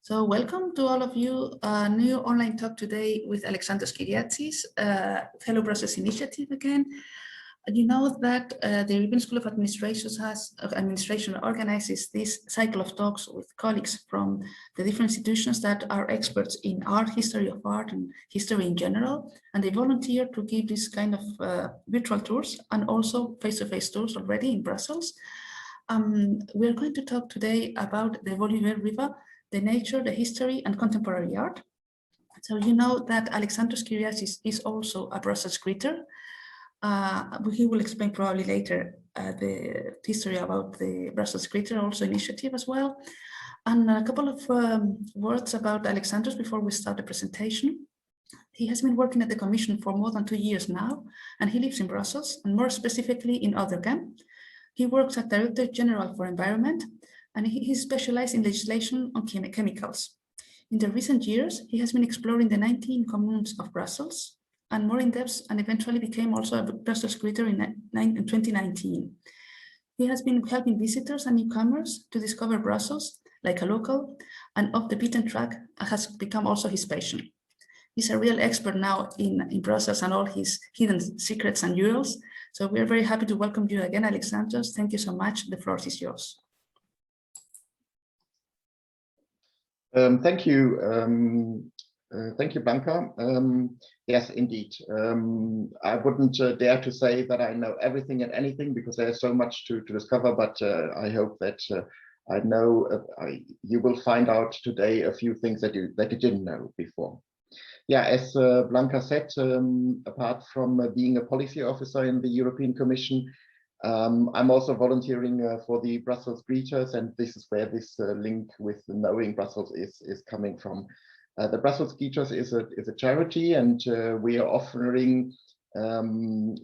So welcome to all of you. A new online talk today with Alexandros Kyriazis, Fellow Brussels Initiative again. You know that the European School of Administration organizes this cycle of talks with colleagues from the different institutions that are experts in art, history of art, and history in general. And they volunteer to give this kind of virtual tours and also face-to-face tours already in Brussels. We're going to talk today about the Woluwe River, the nature, the history, and contemporary art. So you know that Alexandros Kyriazis is also a Brussels greeter. He will explain probably later the history about the Brussels Greeter also initiative as well. And a couple of words about Alexandros before we start the presentation. He has been working at the Commission for more than 2 years now, and he lives in Brussels, and more specifically in Ottergem. He works as Director General for Environment, and he is specialized in legislation on chemicals. In the recent years, he has been exploring the 19 communes of Brussels, and more in depth, and eventually became also a Brussels greeter in 2019. He has been helping visitors and newcomers to discover Brussels like a local, and off the beaten track has become also his passion. He's a real expert now in Brussels and all his hidden secrets and jewels. So we're very happy to welcome you again, Alexandros. Thank you so much. The floor is yours. Thank you. Thank you, Blanca. Yes, indeed. I wouldn't dare to say that I know everything and anything because there's so much to discover, but I hope that I know you will find out today a few things that you didn't know before. Yeah, as Blanca said, apart from being a policy officer in the European Commission, I'm also volunteering for the Brussels Greeters, and this is where this link with knowing Brussels is coming from. The Brussels Greeters is a charity, and we are offering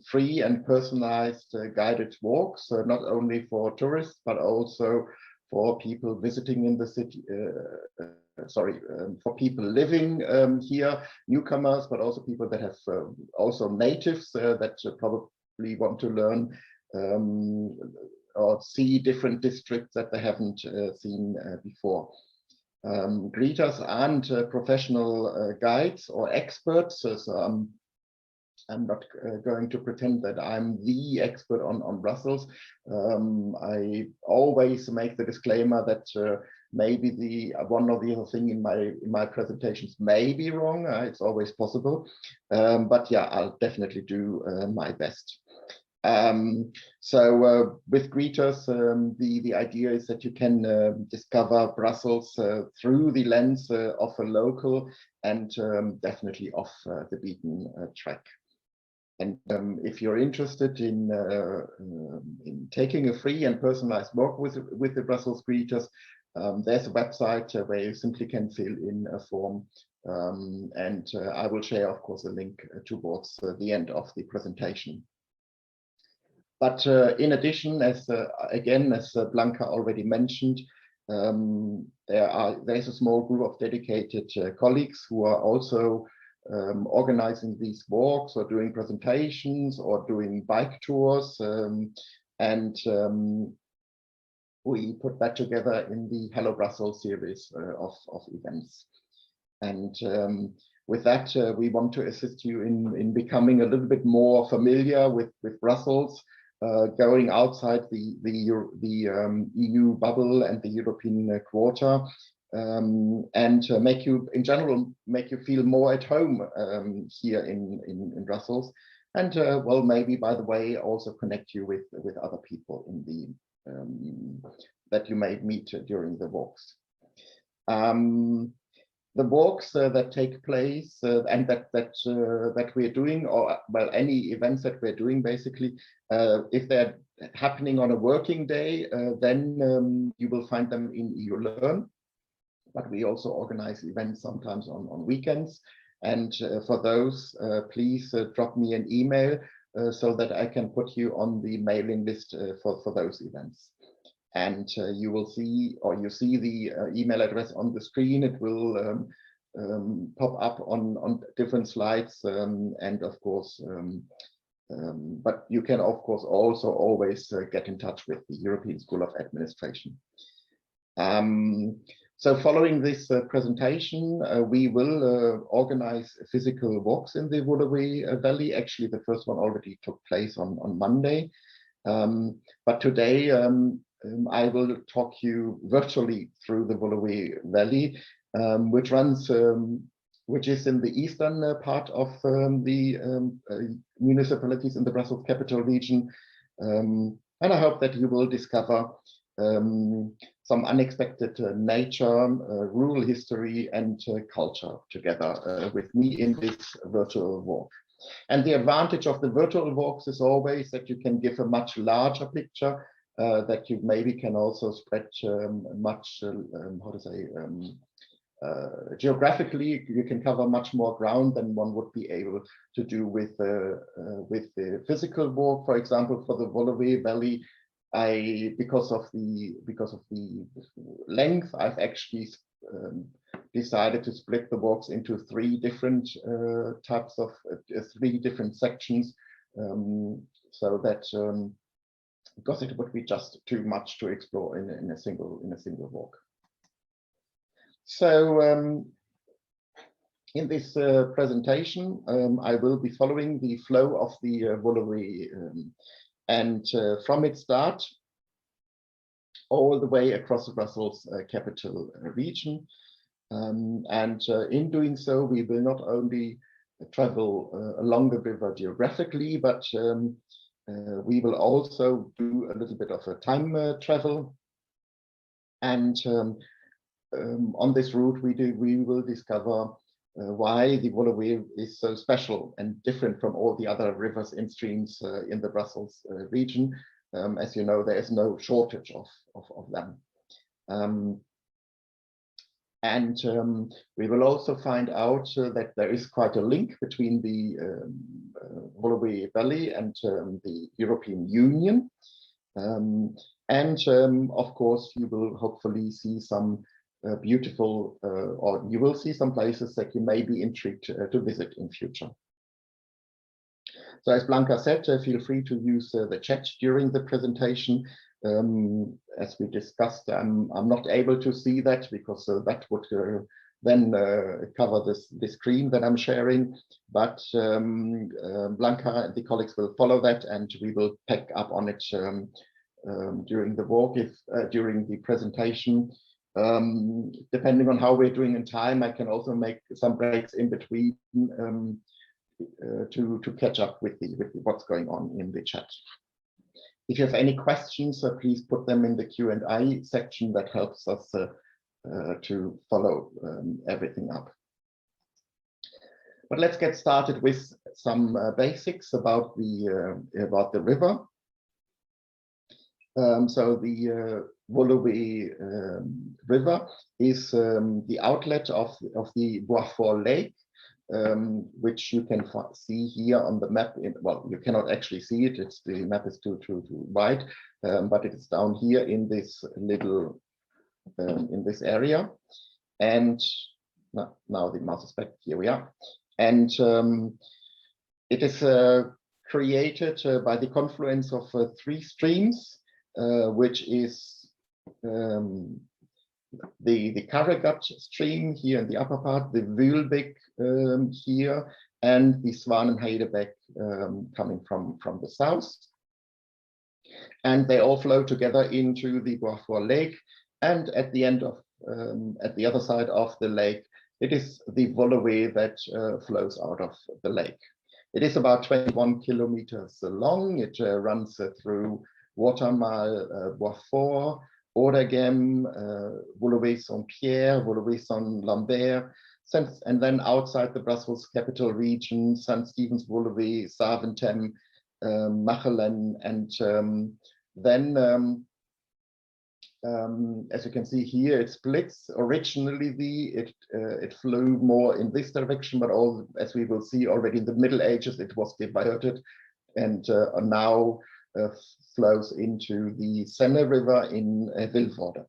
free and personalized guided walks, not only for tourists, but also for people visiting in the city, for people living here, newcomers, but also people that have also natives that probably want to learn or see different districts that they haven't seen before. Greeters aren't professional guides or experts, so I'm not going to pretend that I'm the expert on Brussels. I always make the disclaimer that maybe the one or the other thing in my presentations may be wrong. It's always possible, but yeah, I'll definitely do my best. So with greeters, the idea is that you can discover Brussels through the lens of a local and definitely off the beaten track. And if you're interested in taking a free and personalized walk with the Brussels greeters, there's a website where you simply can fill in a form, and I will share, of course, a link towards the end of the presentation. But in addition, as Blanca already mentioned, there's a small group of dedicated colleagues who are also organizing these walks or doing presentations or doing bike tours, and we put that together in the Hello Brussels series of events. And with that, we want to assist you in becoming a little bit more familiar with Brussels, going outside the EU bubble and the European quarter, and make you, in general, make you feel more at home here in Brussels, and well, maybe by the way, also connect you with other people in the that you may meet during the walks. The walks that take place and that we're doing, or well, any events that we're doing, basically, if they're happening on a working day, then you will find them in EU Learn. But we also organize events sometimes on weekends, and for those, please drop me an email so that I can put you on the mailing list for those events. And you will see, or you see the email address on the screen. It will pop up on different slides, and of course, but you can of course also always get in touch with the European School of Administration. So following this presentation, we will organize physical walks in the Woluwe Valley. Actually, the first one already took place on Monday. But today, I will talk you virtually through the Woluwe Valley, which is in the eastern part of the municipalities in the Brussels capital region. And I hope that you will discover some unexpected nature, rural history, and culture together with me in this virtual walk. And the advantage of the virtual walks is always that you can give a much larger picture, that you maybe can also spread much, geographically, you can cover much more ground than one would be able to do with the physical walk. For example, for the Woluwe Valley, because of the length, I've actually decided to split the walks into three different types of three different sections, so that because it would be just too much to explore in a single walk. So in this presentation, I will be following the flow of the Woluwe, and from its start all the way across the Brussels capital region. And in doing so, we will not only travel along the river geographically, but we will also do a little bit of a time travel. And on this route, we will discover why the Woluwe is so special and different from all the other rivers and streams in the Brussels region. As you know, there is no shortage of them. And we will also find out that there is quite a link between the Woluwe Valley and the European Union. And of course, you will hopefully see some beautiful, or you will see some places that you may be intrigued to visit in future. So as Blanca said, feel free to use the chat during the presentation. As we discussed, I'm not able to see that because that would then cover the screen that I'm sharing, but Blanca and the colleagues will follow that, and we will pick up on it during the walk, during the presentation. Depending on how we're doing in time, I can also make some breaks in between to catch up with what's going on in the chat. If you have any questions, please put them in the Q&A section. That helps us to follow everything up. But let's get started with some basics about the river. So the Woluwe River is the outlet of the Boisfort Lake, which you can see here on the map. Well, you cannot actually see it. The map is too wide, but it is down here in this little in this area. And now the mouse is back. Here we are. And it is created by the confluence of three streams, which is the Karregat stream here in the upper part, the Wühlbeck here, and the Swanenheidebeck coming from the south. And they all flow together into the Boisfort Lake. And at the end of, at the other side of the lake, it is the Woluwe that flows out of the lake. It is about 21 kilometers long. It runs through Watermal, Boisfort, Oderghem, Woluwe-Saint-Pierre, Woluwe-Saint-Lambert, and then outside the Brussels capital region, St. Stephen's Woluwe, Zaventem, Machelen, and then as you can see here, it splits. Originally, it flew more in this direction, but as we will see already in the Middle Ages, it was diverted, and now flows into the Senne River in Vilvoorde.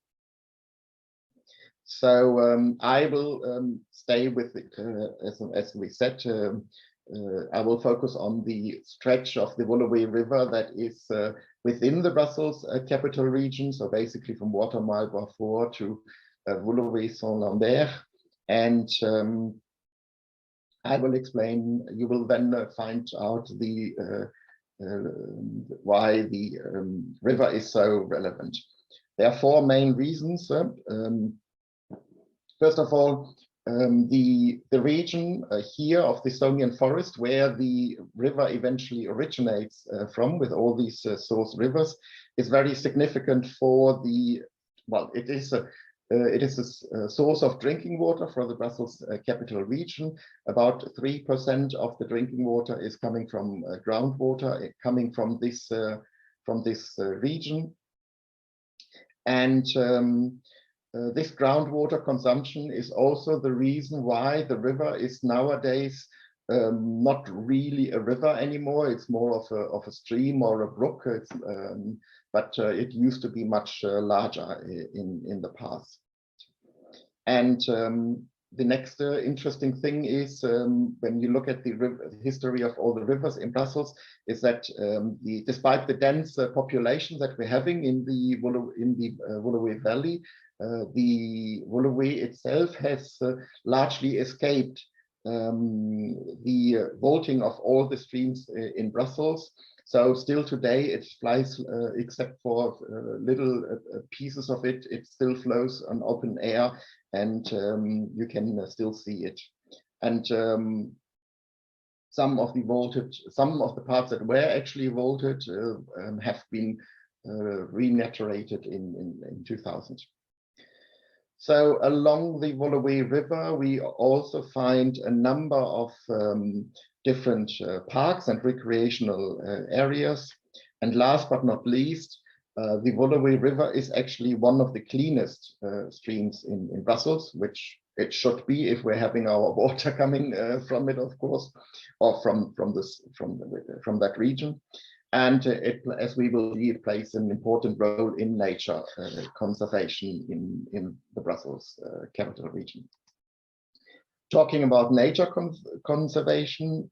So I will stay with it, as we said. I will focus on the stretch of the Woluwe River that is within the Brussels capital region, so basically from Watermal, Boisfort to Woluwe Saint-Lambert, and I will explain. You will then find out why the river is so relevant. There are four main reasons. First of all, the region here of the Estonian forest, where the river eventually originates from, with all these source rivers, is very significant for the, well, it is a source of drinking water for the Brussels capital region. About 3% of the drinking water is coming from groundwater, coming from this region. And this groundwater consumption is also the reason why the river is nowadays not really a river anymore. It's more of a stream or a brook. But it used to be much larger in the past. And the next interesting thing is, when you look at the history of all the rivers in Brussels, is that despite the dense population that we're having in the Woluwe Valley, the Woluwe itself has largely escaped the vaulting of all the streams in Brussels. So still today it flies, except for little pieces of it, it still flows on open air, and you can still see it. And some of the parts that were actually vaulted have been renaturated in 2000. So along the Woluwe River, we also find a number of different parks and recreational areas. And last but not least, the Woluwe River is actually one of the cleanest streams in Brussels, which it should be if we're having our water coming from it, of course, or from that region. And as we will see, it plays an important role in nature conservation in the Brussels capital region. Talking about nature conservation,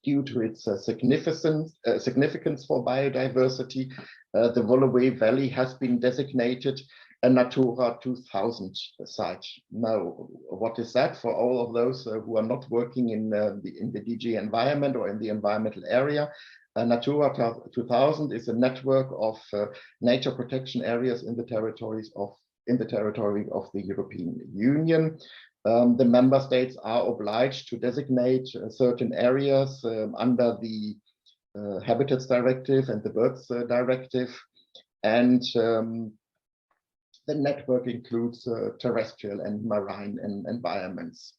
due to its significance for biodiversity, the Woluwe Valley has been designated a Natura 2000 site. Now, what is that? For all of those who are not working in the DG environment or in the environmental area, Natura 2000 is a network of nature protection areas in the territory of the European Union. The member states are obliged to designate certain areas under the Habitats Directive and the Birds Directive, and the network includes terrestrial and marine environments.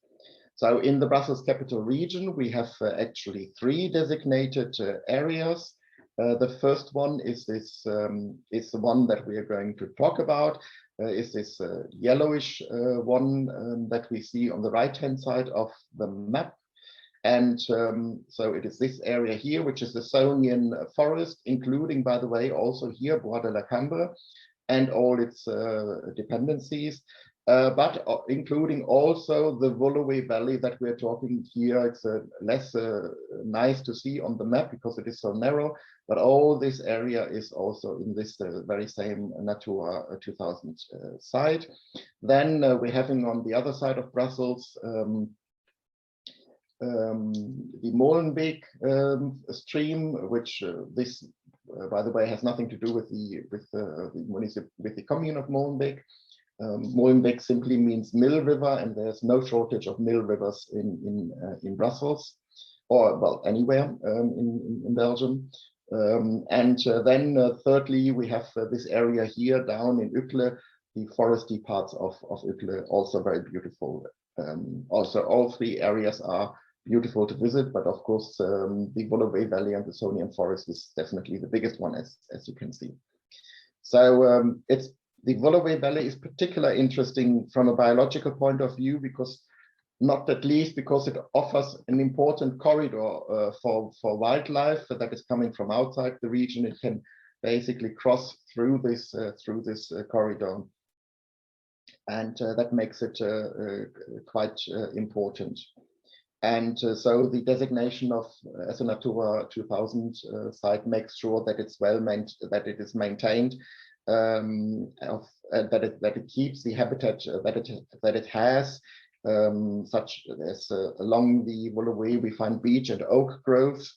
So in the Brussels capital region, we have actually 3 designated areas. The first one is this is the one that we are going to talk about. Is this yellowish one that we see on the right-hand side of the map. And so it is this area here, which is the Estonian forest, including, by the way, also here Bois de la Cambre and all its dependencies. But including also the Woluwe Valley that we're talking here. It's less nice to see on the map because it is so narrow, but all this area is also in this very same Natura 2000 site. Then we're having on the other side of Brussels the Molenbeek stream, which this, by the way, has nothing to do with the commune of Molenbeek. Molenbeek simply means mill river, and there's no shortage of mill rivers in Brussels, or well, anywhere in Belgium. Then thirdly, we have this area here down in Uccle, the foresty parts of Uccle, also very beautiful. Also, all 3 areas are beautiful to visit, but of course, the Woluwe Valley and the Estonian forest is definitely the biggest one, as you can see. So the Woluwe Valley is particularly interesting from a biological point of view, because not at least because it offers an important corridor for wildlife that is coming from outside the region. It can basically cross through this corridor, and that makes it quite important. And so the designation of as a Natura 2000 site makes sure that it's that it is maintained that it keeps the habitat that it has. Such as along the Woluwe, we find beech and oak groves,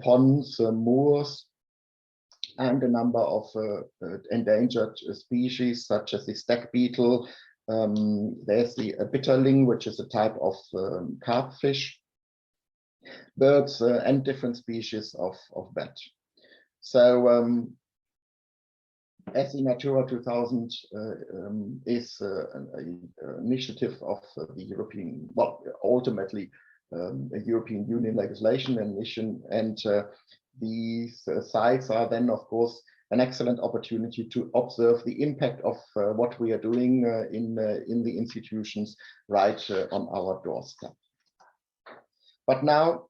ponds, moors, and a number of endangered species such as the stag beetle. There's the bitterling, which is a type of carp fish, birds, and different species of bat. So as the Natura 2000 is an initiative of the European, well, ultimately a European Union legislation and mission, and these sites are then, of course, an excellent opportunity to observe the impact of what we are doing in the institutions right on our doorstep. But now,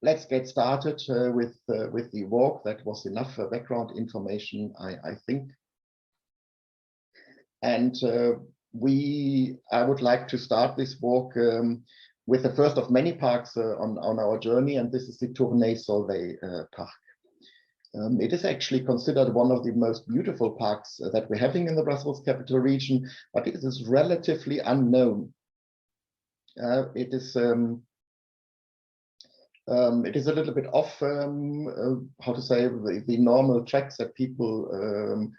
let's get started with the walk. That was enough background information, I think. And I would like to start this walk with the first of many parks on our journey, and this is the Tournai-Solvay Park. It is actually considered one of the most beautiful parks that we're having in the Brussels capital region, but it is relatively unknown. It is a little bit off, how to say, the normal tracks that people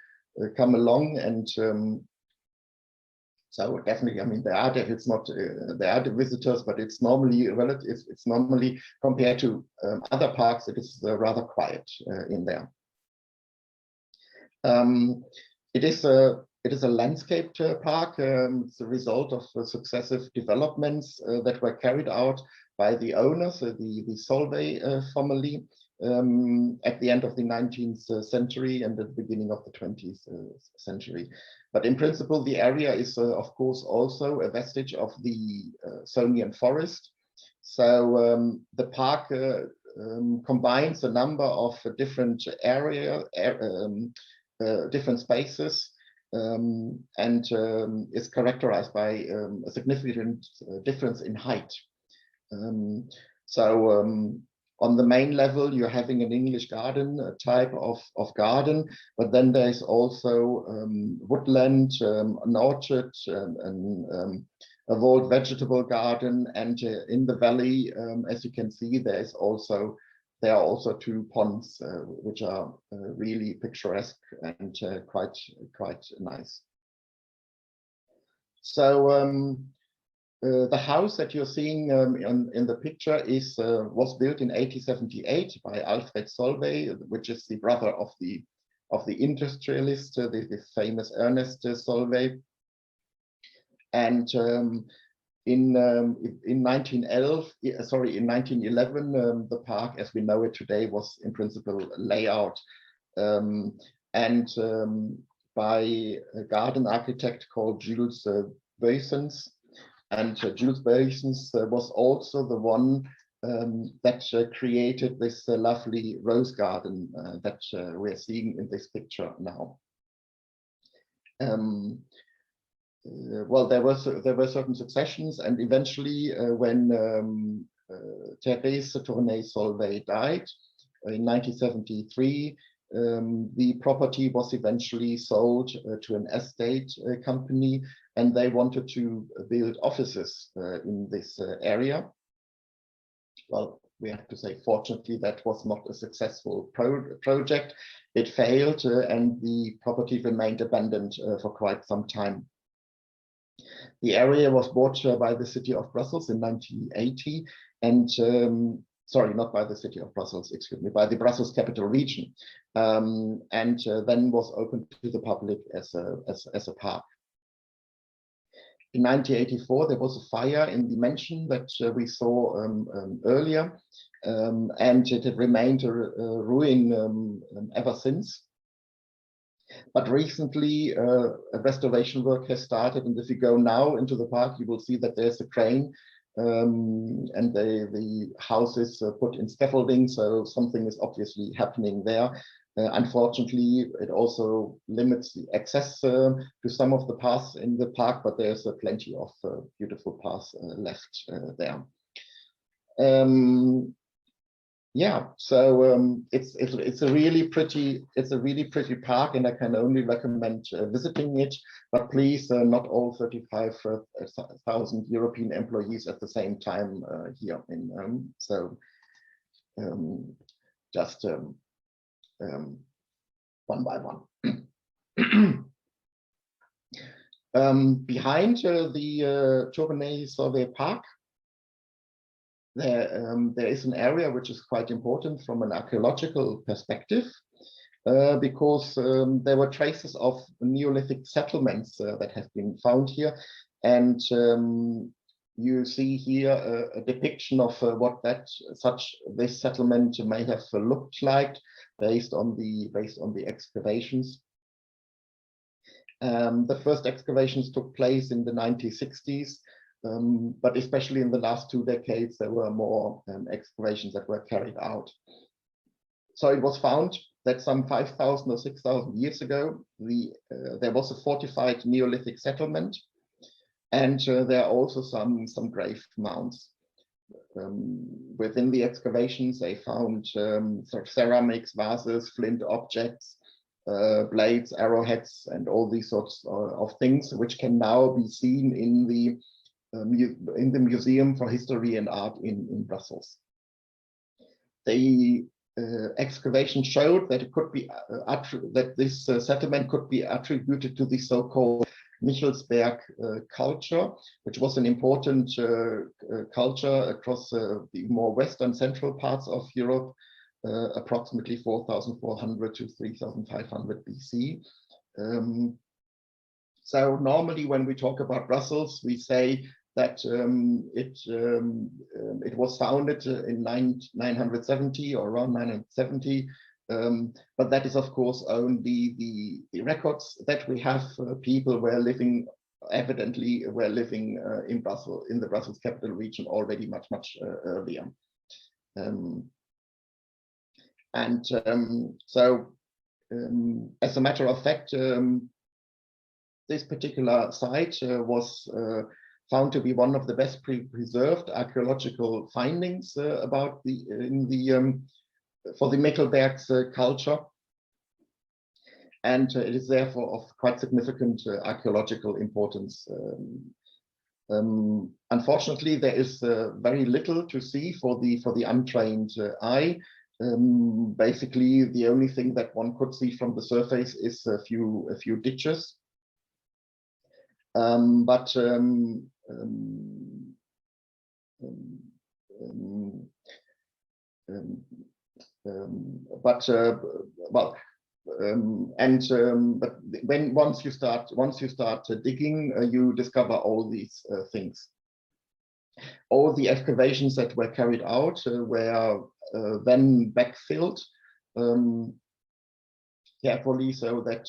come along, and so definitely, I mean, there are the visitors, but it's normally relative. It's normally compared to other parks, it is rather quiet in there. It is a landscaped park. It's a result of successive developments that were carried out by the owners, the Solvay family, at the end of the 19th century and at the beginning of the 20th century. But in principle, the area is, of course, also a vestige of the Sonian forest. So the park combines a number of different different spaces, and is characterized by a significant difference in height. On the main level, you're having an English garden type of garden, but then there's also woodland, an orchard, a walled vegetable garden, and in the valley, as you can see, there are also two ponds, which are really picturesque and quite nice. So the house that you're seeing in the picture was built in 1878 by Alfred Solvay, which is the brother of the industrialist, the famous Ernest Solvay. And in 1911, the park, as we know it today, was in principle laid out, and by a garden architect called Jules Buissens. And Jules Buissens was also the one that created this lovely rose garden that we're seeing in this picture now. Well, there were certain successions, and eventually, when Thérèse Tournai-Solvay died in 1973, the property was eventually sold to an estate company, and they wanted to build offices in this area. Well, we have to say, fortunately, that was not a successful project. It failed, and the property remained abandoned for quite some time. The area was bought by the city of Brussels in 1980, and sorry, not by the city of Brussels, excuse me, by the Brussels capital region, and then was opened to the public as a park. In 1984, there was a fire in the mansion that we saw earlier, and it had remained a ruin ever since. But recently, a restoration work has started, and if you go now into the park, you will see that there's a crane, and the house is put in scaffolding, so something is obviously happening there. Unfortunately, it also limits the access to some of the paths in the park, but there's plenty of beautiful paths left there. Yeah, so it's a really pretty park, and I can only recommend visiting it. But please, not all 35,000 European employees at the same time here. Just one by one. Behind the Tournai-Sauvé Park, there is an area which is quite important from an archaeological perspective, because there were traces of Neolithic settlements that have been found here, and you see here a depiction of what this settlement may have looked like based on the excavations. The first excavations took place in the 1960s. But especially in the last 2 decades, there were more excavations that were carried out. So it was found that some 5,000 or 6,000 years ago, there was a fortified Neolithic settlement, and there are also some grave mounds. Within the excavations, they found sort of ceramics, vases, flint objects, blades, arrowheads, and all these sorts of things, which can now be seen in the Museum for History and Art in Brussels. The excavation showed that it could be that this settlement could be attributed to the so-called Michelsberg culture, which was an important culture across the more western central parts of Europe, approximately 4,400 to 3,500 BC. So normally when we talk about Brussels, we say that it was founded in 970 or around 970, but that is of course only the records that we have. People evidently were living in Brussels, in the Brussels capital region, already much earlier. So as a matter of fact, this particular site was found to be one of the best preserved archaeological findings for the Michelsberg's culture, and it is therefore of quite significant archaeological importance. Unfortunately, there is very little to see for the untrained eye. Basically, the only thing that one could see from the surface is a few ditches. But once you start digging, you discover all these things. All the excavations that were carried out were then backfilled carefully, so that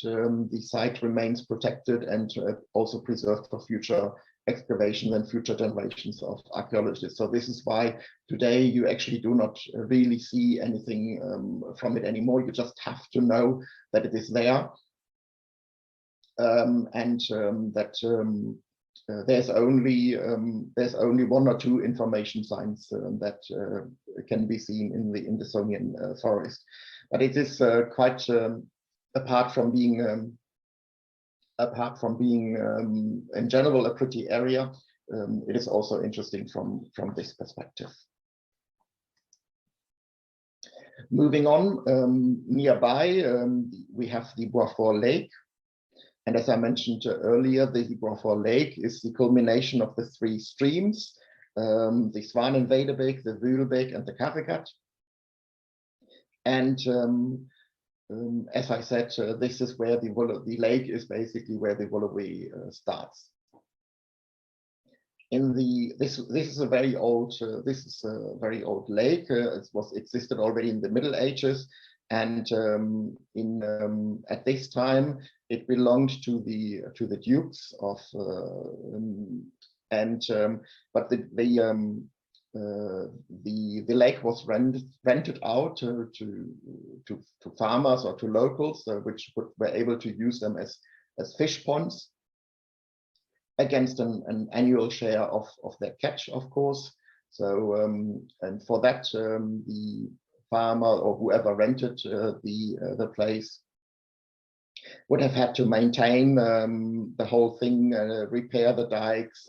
the site remains protected and also preserved for future excavation and future generations of archaeologists. So this is why today you actually do not really see anything from it anymore. You just have to know that it is there, there's only 1 or 2 information signs that can be seen in the Indonesian forest. But it is quite apart from being in general a pretty area, it is also interesting from this perspective. Moving on, nearby we have the Boisfort Lake. And as I mentioned earlier, the Boisfort Lake is the culmination of the 3 streams, the Zwanenwedebeek, the Wühlbeek, and the Karregat. And as I said, this is where the lake is basically where the Woluwe starts. This is a very old lake. It existed already in the Middle Ages, and at this time it belonged to the dukes of but the lake was rented out to farmers or to locals, which were able to use them as fish ponds against an annual share of their catch, of course. So and for that farmer or whoever rented the place would have had to maintain the whole thing, repair the dikes,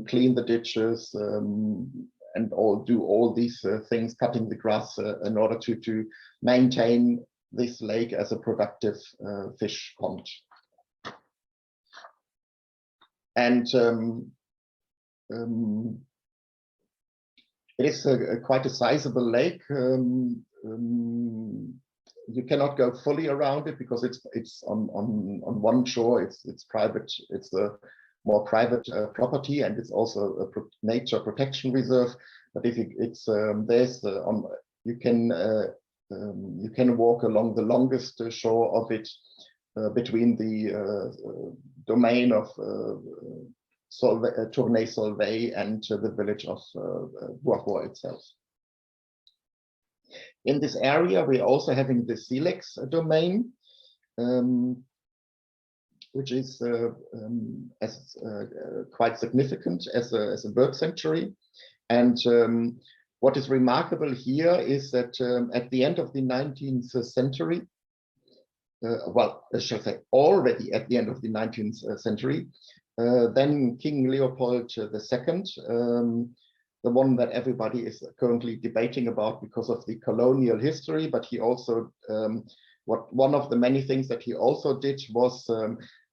clean the ditches, and do all these things, cutting the grass in order to maintain this lake as a productive fish pond. And it is quite a sizable lake. You cannot go fully around it because it's on one shore. It's private. It's a more private property, and it's also a nature protection reserve. But if you can walk along the longest shore of it between the domain of Tournai-Solvay and the village of Bois itself. In this area, we're also having the Silex domain, which is quite significant as a bird sanctuary. And what is remarkable here is that at the end of the 19th century, well, I should say already at the end of the 19th century, then King Leopold II, the one that everybody is currently debating about because of the colonial history, but he also, one of the many things that he also did was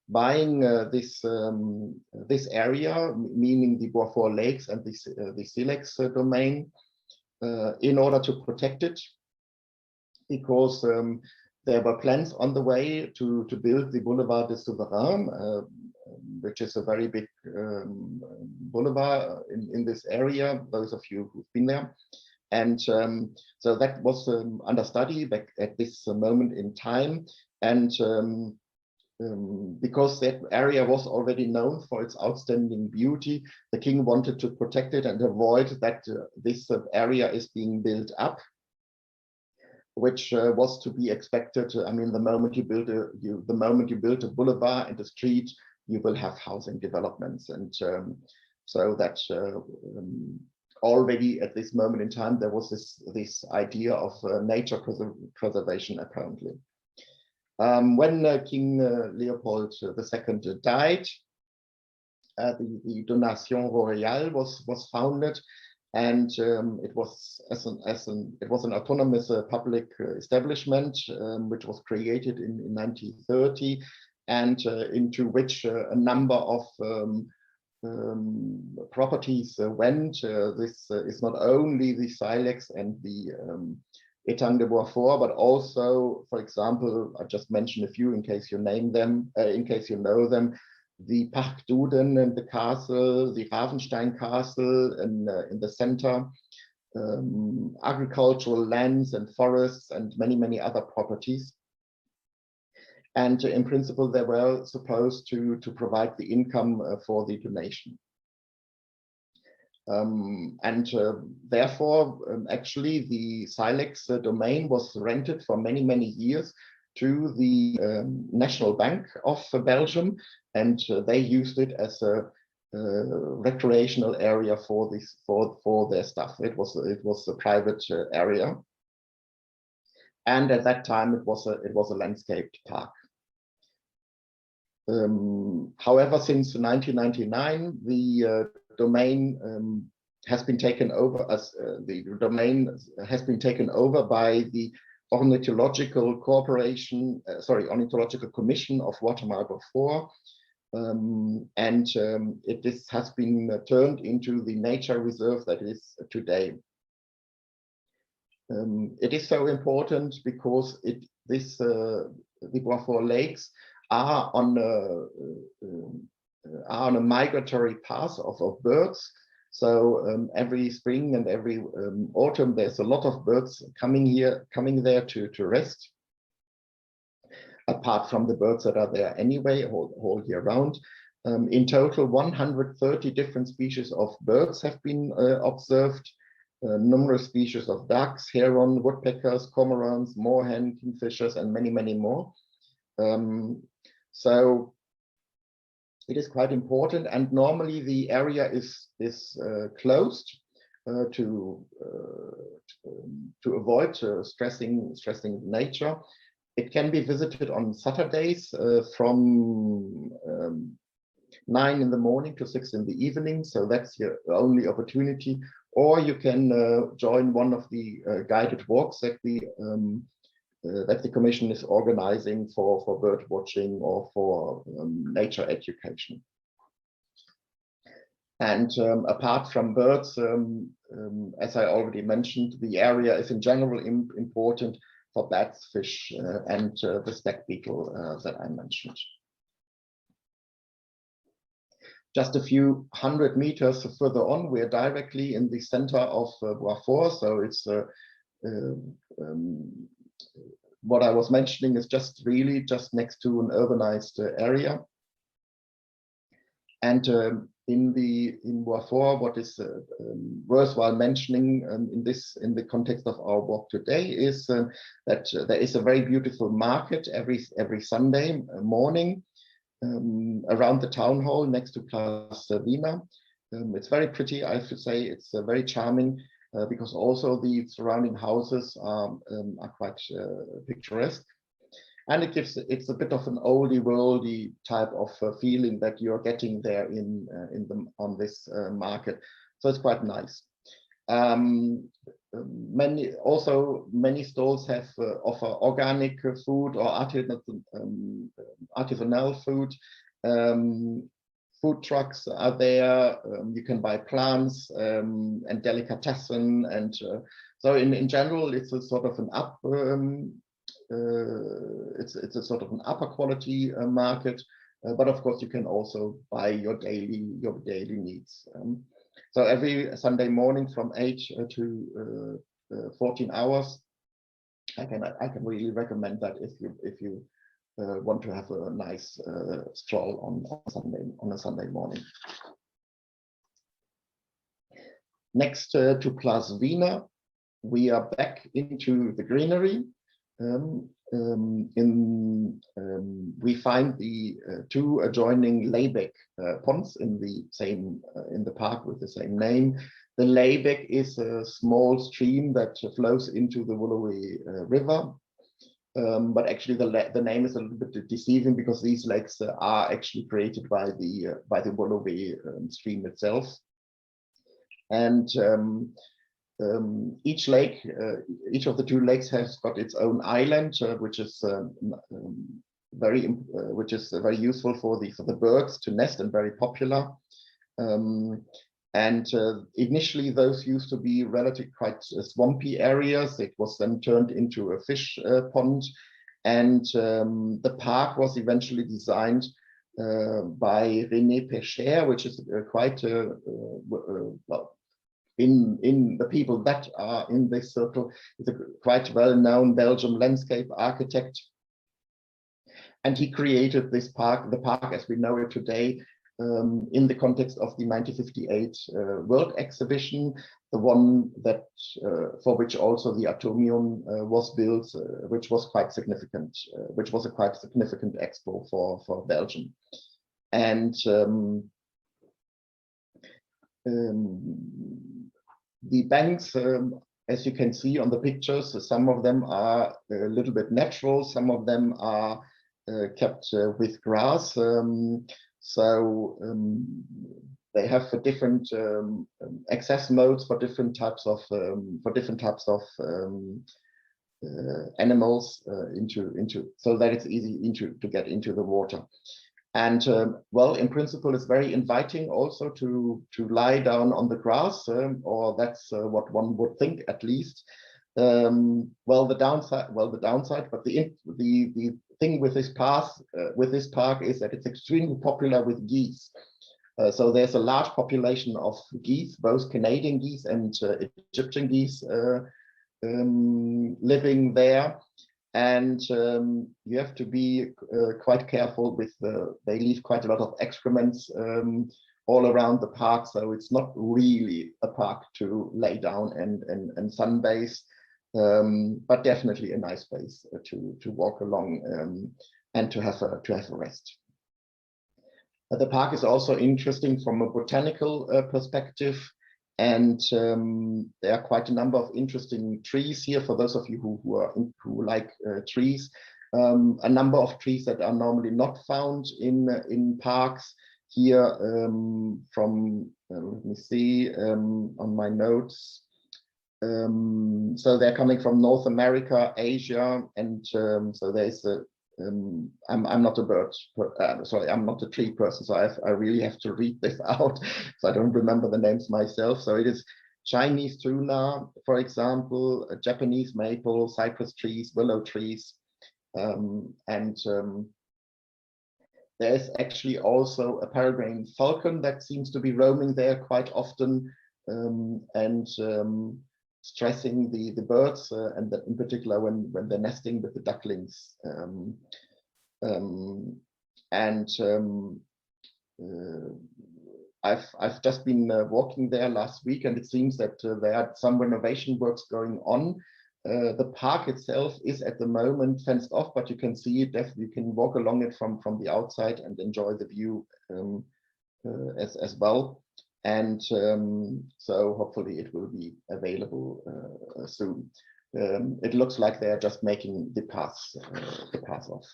buying this area, meaning the Bois Lakes and the Silex domain, in order to protect it, because there were plans on the way to build the Boulevard des Souverains, which is a very big boulevard in this area, those of you who've been there. And so that was under study back at this moment in time. And because that area was already known for its outstanding beauty, the king wanted to protect it and avoid that this area is being built up, which was to be expected. I mean, the moment you build a boulevard and a street, you will have housing developments, and so that already at this moment in time there was this idea of nature preservation apparently. When King Leopold II died, the Donation Royale was founded, and it was an autonomous public establishment which was created in 1930, and into which a number of properties went. This is not only the Silex and the Étang de Boisfort, but also, for example, I just mentioned a few in case you name them, in case you know them, the Park Duden and the castle, the Ravenstein castle in the center, agricultural lands and forests, and many other properties. And in principle, they were supposed to provide the income for the donation. Therefore, actually, the Silex domain was rented for many years to the National Bank of Belgium, and they used it as a recreational area for their stuff. It was a private area, and at that time it was a landscaped park. However, since 1999, the domain has been taken over by the Ornithological Commission of Watermark-Beaufort, and this has been turned into the nature reserve that it is today. It is so important because the Boisfort Lakes are on a migratory path of birds. So every spring and every autumn, there's a lot of birds coming there to rest. Apart from the birds that are there anyway, all year round. In total, 130 different species of birds have been observed. Numerous species of ducks, heron, woodpeckers, cormorants, moorhen, kingfishers, and many more. So it is quite important, and normally the area is closed to avoid stressing nature. It can be visited on Saturdays from 9 in the morning to 6 in the evening, so that's your only opportunity. Or you can join one of the guided walks that the Commission is organizing for bird watching or for nature education. And apart from birds, as I already mentioned, the area is in general important for bats, fish, and the stag beetle that I mentioned. Just a few 100 meters further on, we're directly in the center of Boisfort, so it's what I was mentioning is just next to an urbanized area. And in Boisfort, what is worthwhile mentioning in the context of our walk today is that there is a very beautiful market every Sunday morning around the town hall next to Place Wiener. It's very pretty, I should say. It's very charming because also the surrounding houses are quite picturesque. And it's a bit of an oldie worldy type of feeling that you're getting there on this market. So it's quite nice. Many stalls have offer organic food or artisanal food. Food trucks are there. You can buy plants and delicatessen, and so in general, it's a sort of an it's a sort of an upper quality market, but of course you can also buy your daily needs. So every Sunday morning from 8 to 14 hours, I can really recommend that if you want to have a nice stroll on a Sunday morning. Next to Place Wiener, we are back into the greenery. We find the two adjoining Laybeck ponds in the park with the same name. The Laybeck is a small stream that flows into the Woluwe River, but actually the name is a little bit deceiving because these lakes are actually created by the Woluwe stream itself, and each of the two lakes has got its own island, which is very useful for the birds to nest and very popular. Initially, those used to be relatively quite swampy areas. It was then turned into a fish pond, and the park was eventually designed by René Pécher, which is quite well, in the people that are in this circle, is a quite well-known Belgian landscape architect. And he created this park, the park as we know it today, in the context of the 1958 World Exhibition, the one that for which also the Atomium was built, which was quite significant, which was a quite significant expo for Belgium. And the banks, as you can see on the pictures, some of them are a little bit natural, some of them are kept with grass. They have different access modes for different types of animals so that it's easy to get into the water. And well, in principle, it's very inviting also to lie down on the grass, or that's what one would think at least. The downside, but the thing with this park is that it's extremely popular with geese. So there's a large population of geese, both Canadian geese and Egyptian geese living there. And you have to be quite careful with they leave quite a lot of excrements all around the park, so it's not really a park to lay down and sunbathe, but definitely a nice place to walk along and to have a rest. The park is also interesting from a botanical perspective, And there are quite a number of interesting trees here for those of you who like trees. A number of trees that are normally not found in parks here. From let me see on my notes. So they're coming from North America, Asia, and so there's a. I'm not a bird, sorry, I'm not a tree person, so I really have to read this out, so I don't remember the names myself. So it is Chinese tuna, for example, Japanese maple, cypress trees, willow trees, and there's actually also a peregrine falcon that seems to be roaming there quite often, and stressing the birds, and that in particular when they're nesting with the ducklings. I've just been walking there last week, and it seems that there are some renovation works going on. The park itself is at the moment fenced off, but you can see it. Definitely, you can walk along it from the outside and enjoy the view as well. And so hopefully it will be available soon. It looks like they're just making the paths off.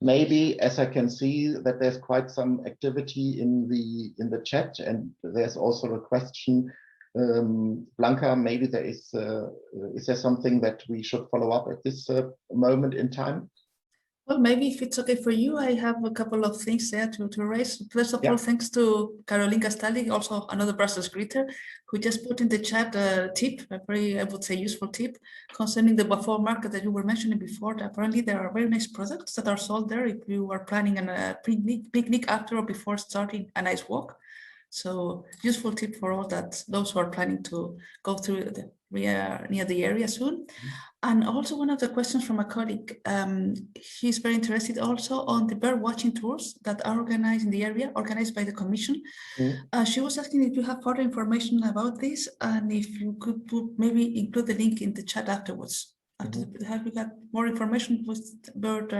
Maybe, as I can see, that there's quite some activity in the chat, and there's also a question. Blanca, maybe there is there something that we should follow up at this moment in time? Well, maybe if it's okay for you, I have a couple of things there to raise. First of all, thanks to Caroline Gastaldi, also another Brussels greeter, who just put in the chat a tip, a very, I would say, useful tip concerning the Beaufort market that you were mentioning before. Apparently, there are very nice products that are sold there if you are planning a picnic after or before starting a nice walk. So useful tip for all those who are planning to go through near the area soon. And also one of the questions from a colleague, he's very interested also on the bird watching tours that are organized in the area, organized by the Commission. She was asking if you have further information about this, and if you could maybe include the link in the chat afterwards. Have you got more information with bird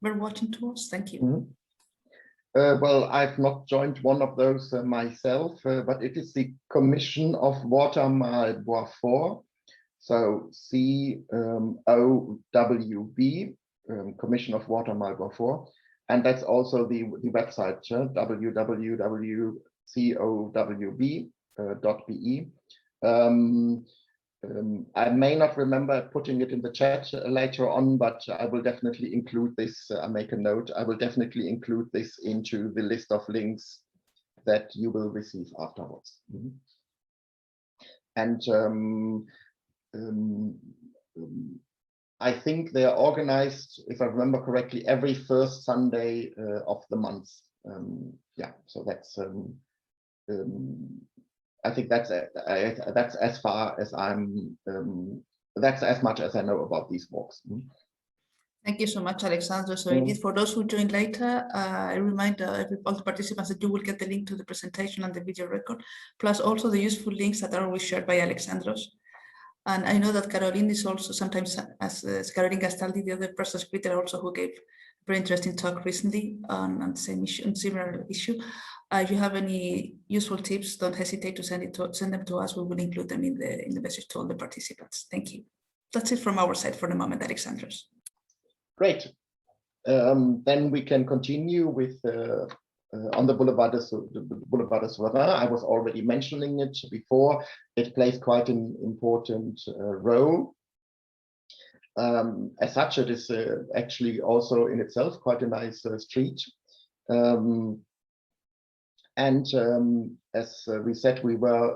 watching tours? Thank you. Well, I've not joined one of those myself, but it is the Commission of Watermal Beaufort, so COWB, Commission of Watermal Beaufort, and that's also the website, www.cowb.be. I may not remember putting it in the chat later on, but I will definitely include this. I make a note. I will definitely include this into the list of links that you will receive afterwards. And I think they are organized, if I remember correctly, every first Sunday of the month. Yeah, so that's. I think that's as far as I'm. That's as much as I know about these walks. Thank you so much, Alexandra. So indeed, for those who join later, I remind all the participants that you will get the link to the presentation and the video record, plus also the useful links that are always shared by Alexandros. And I know that Caroline is also sometimes, as Caroline Gastaldi, the other Brussels greeter, also who gave a very interesting talk recently on the same issue, on similar issue. If you have any useful tips, don't hesitate to send them to us. We will include them in the message to all the participants. Thank you. That's it from our side for the moment, Alexandros. Great. Then we can continue with on the Boulevard de Souverain. I was already mentioning it before. It plays quite an important role. As such, it is actually also in itself quite a nice street. And as we said, we were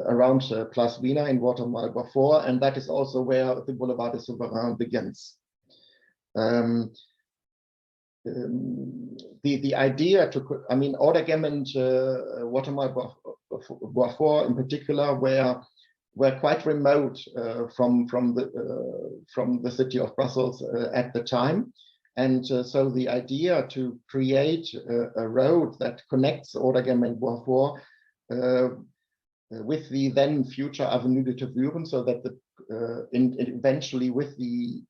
around Place Wiener in Watermal Beaufort, and that is also where the Boulevard de Souverain begins. The idea to, I mean, Oudegem and Watermal Beaufort in particular were quite remote from the city of Brussels at the time. And so the idea to create a road that connects Oudegem and Beaufort with the then future Avenue de Tervuren, so that eventually with the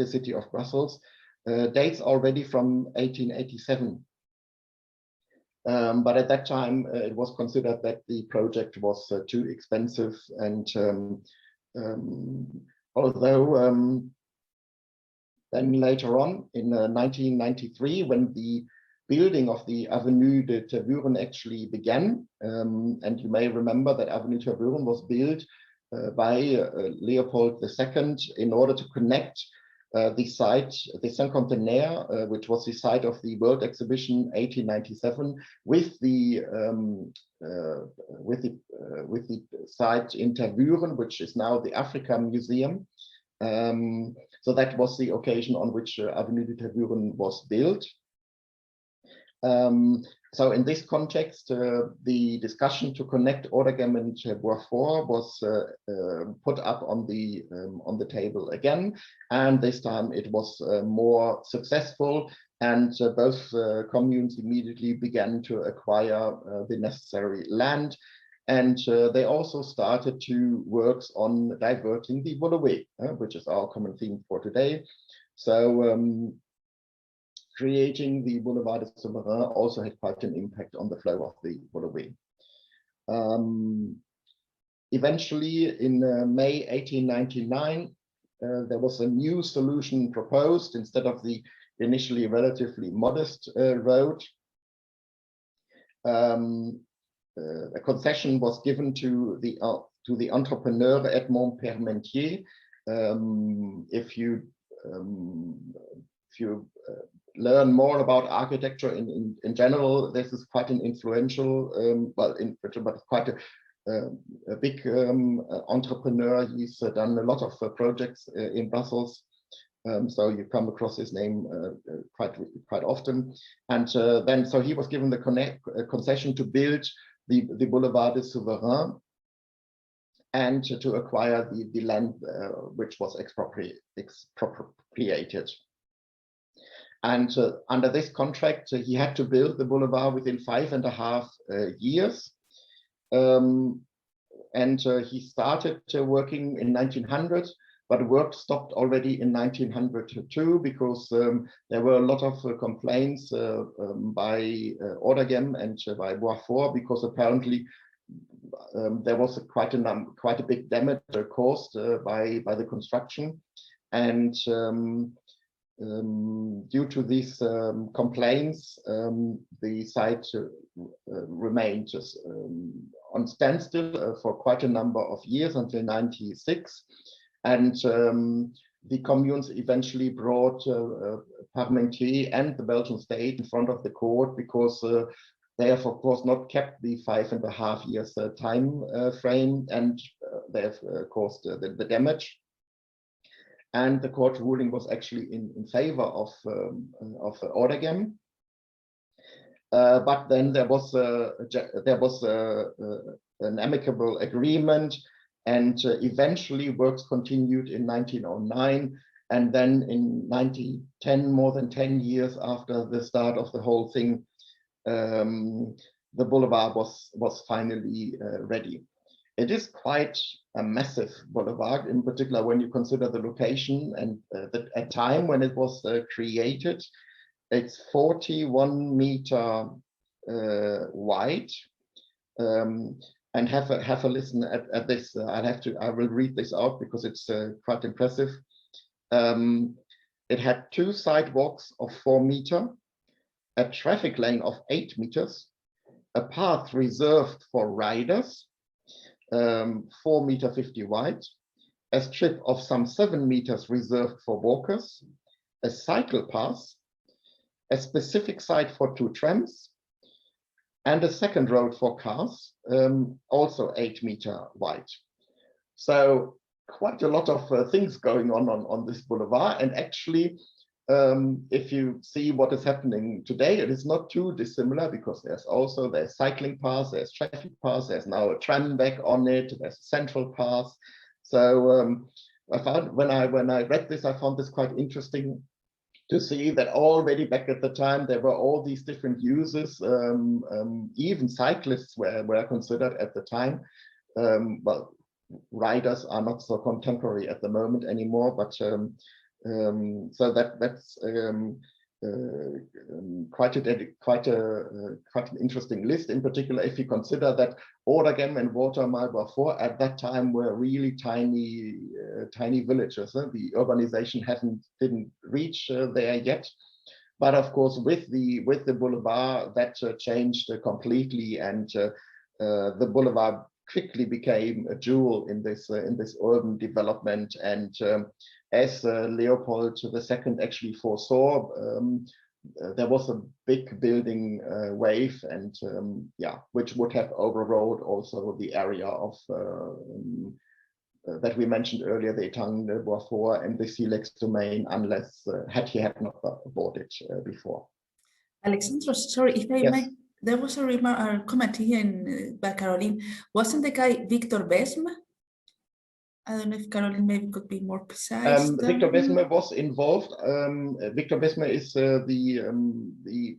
city of Brussels, dates already from 1887. But at that time, it was considered that the project was too expensive. And although then later on in 1993, when the building of the Avenue de Tervuren actually began, and you may remember that Avenue Tervuren was built by Leopold II in order to connect the site, the Cinquantenaire, which was the site of the World Exhibition 1897, with the site in Tervuren, which is now the Africa Museum. So that was the occasion on which Avenue de Tervuren was built. So in this context, the discussion to connect Oregem and Boisfort was put up on the table again, and this time it was more successful, and both communes immediately began to acquire the necessary land, and they also started to work on diverting the Woluwe, which is our common theme for today. So creating the Boulevard des Souverains also had quite an impact on the flow of the Woluwe. Eventually, in May 1899, there was a new solution proposed instead of the initially relatively modest road. A concession was given to the entrepreneur Edmond Parmentier. If you learn more about architecture in general, this is quite an influential, but quite a big entrepreneur. He's done a lot of projects in Brussels, so you come across his name quite often. And then, so he was given the concession to build the Boulevard des Souverains and to acquire the land which was expropriated. And under this contract, he had to build the boulevard within 5.5 years. And he started working in 1900, but work stopped already in 1902 because there were a lot of complaints by Oregem and by Boisfort, because apparently there was quite a big damage caused by the construction. And due to these complaints, the site remained just on standstill for quite a number of years until 96. And the communes eventually brought Parmentier and the Belgian state in front of the court, because they have, of course, not kept the 5.5 years time frame, and they have caused the damage. And the court ruling was actually in favor of Oregem. But then there was an amicable agreement, and eventually works continued in 1909. And then in 1910, more than 10 years after the start of the whole thing, the boulevard was finally ready. It is quite a massive boulevard, in particular when you consider the location and at time when it was created. It's 41 meter wide, and have a listen at this. I will read this out because it's quite impressive. It had 2 sidewalks of 4 meters, a traffic lane of 8 meters, a path reserved for riders, 4.50 meters wide, a strip of some 7 meters reserved for walkers, a cycle path, a specific site for 2 trams, and a second road for cars, also 8 meters wide. So quite a lot of things going on this boulevard. And actually, if you see what is happening today, it is not too dissimilar, because there's cycling paths, there's traffic paths, there's now a tram back on it, there's a central path. So I found when I read this, I found this quite interesting to see that already back at the time there were all these different uses. Even cyclists were considered at the time. Well, riders are not so contemporary at the moment anymore, but so that's quite an interesting list. In particular, if you consider that Oregem and Watermal 4 at that time were really tiny villages. The urbanization didn't reach there yet. But of course, with the boulevard, that changed completely, and the boulevard quickly became a jewel in this urban development. And as Leopold II actually foresaw, there was a big building wave, and which would have overrode also the area of that we mentioned earlier, the Etang de Boisfort and the Silex domain, unless he had not bought it before. Alexandros, sorry if I may. There was a comment here by Caroline. Wasn't the guy Victor Besme? I don't know if Caroline maybe could be more precise. Victor Besme was involved. Victor Besme is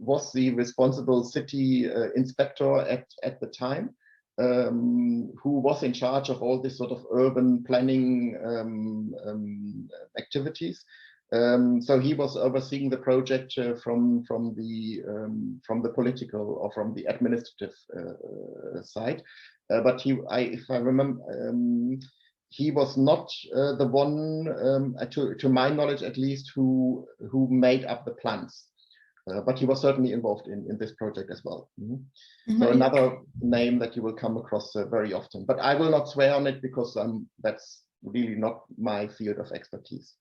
was the responsible city inspector at the time, who was in charge of all this sort of urban planning activities. So he was overseeing the project from the political or from the administrative side. But if I remember, he was not the one, to my knowledge at least, who made up the plans. But he was certainly involved in this project as well. So another name that you will come across very often. But I will not swear on it because that's really not my field of expertise.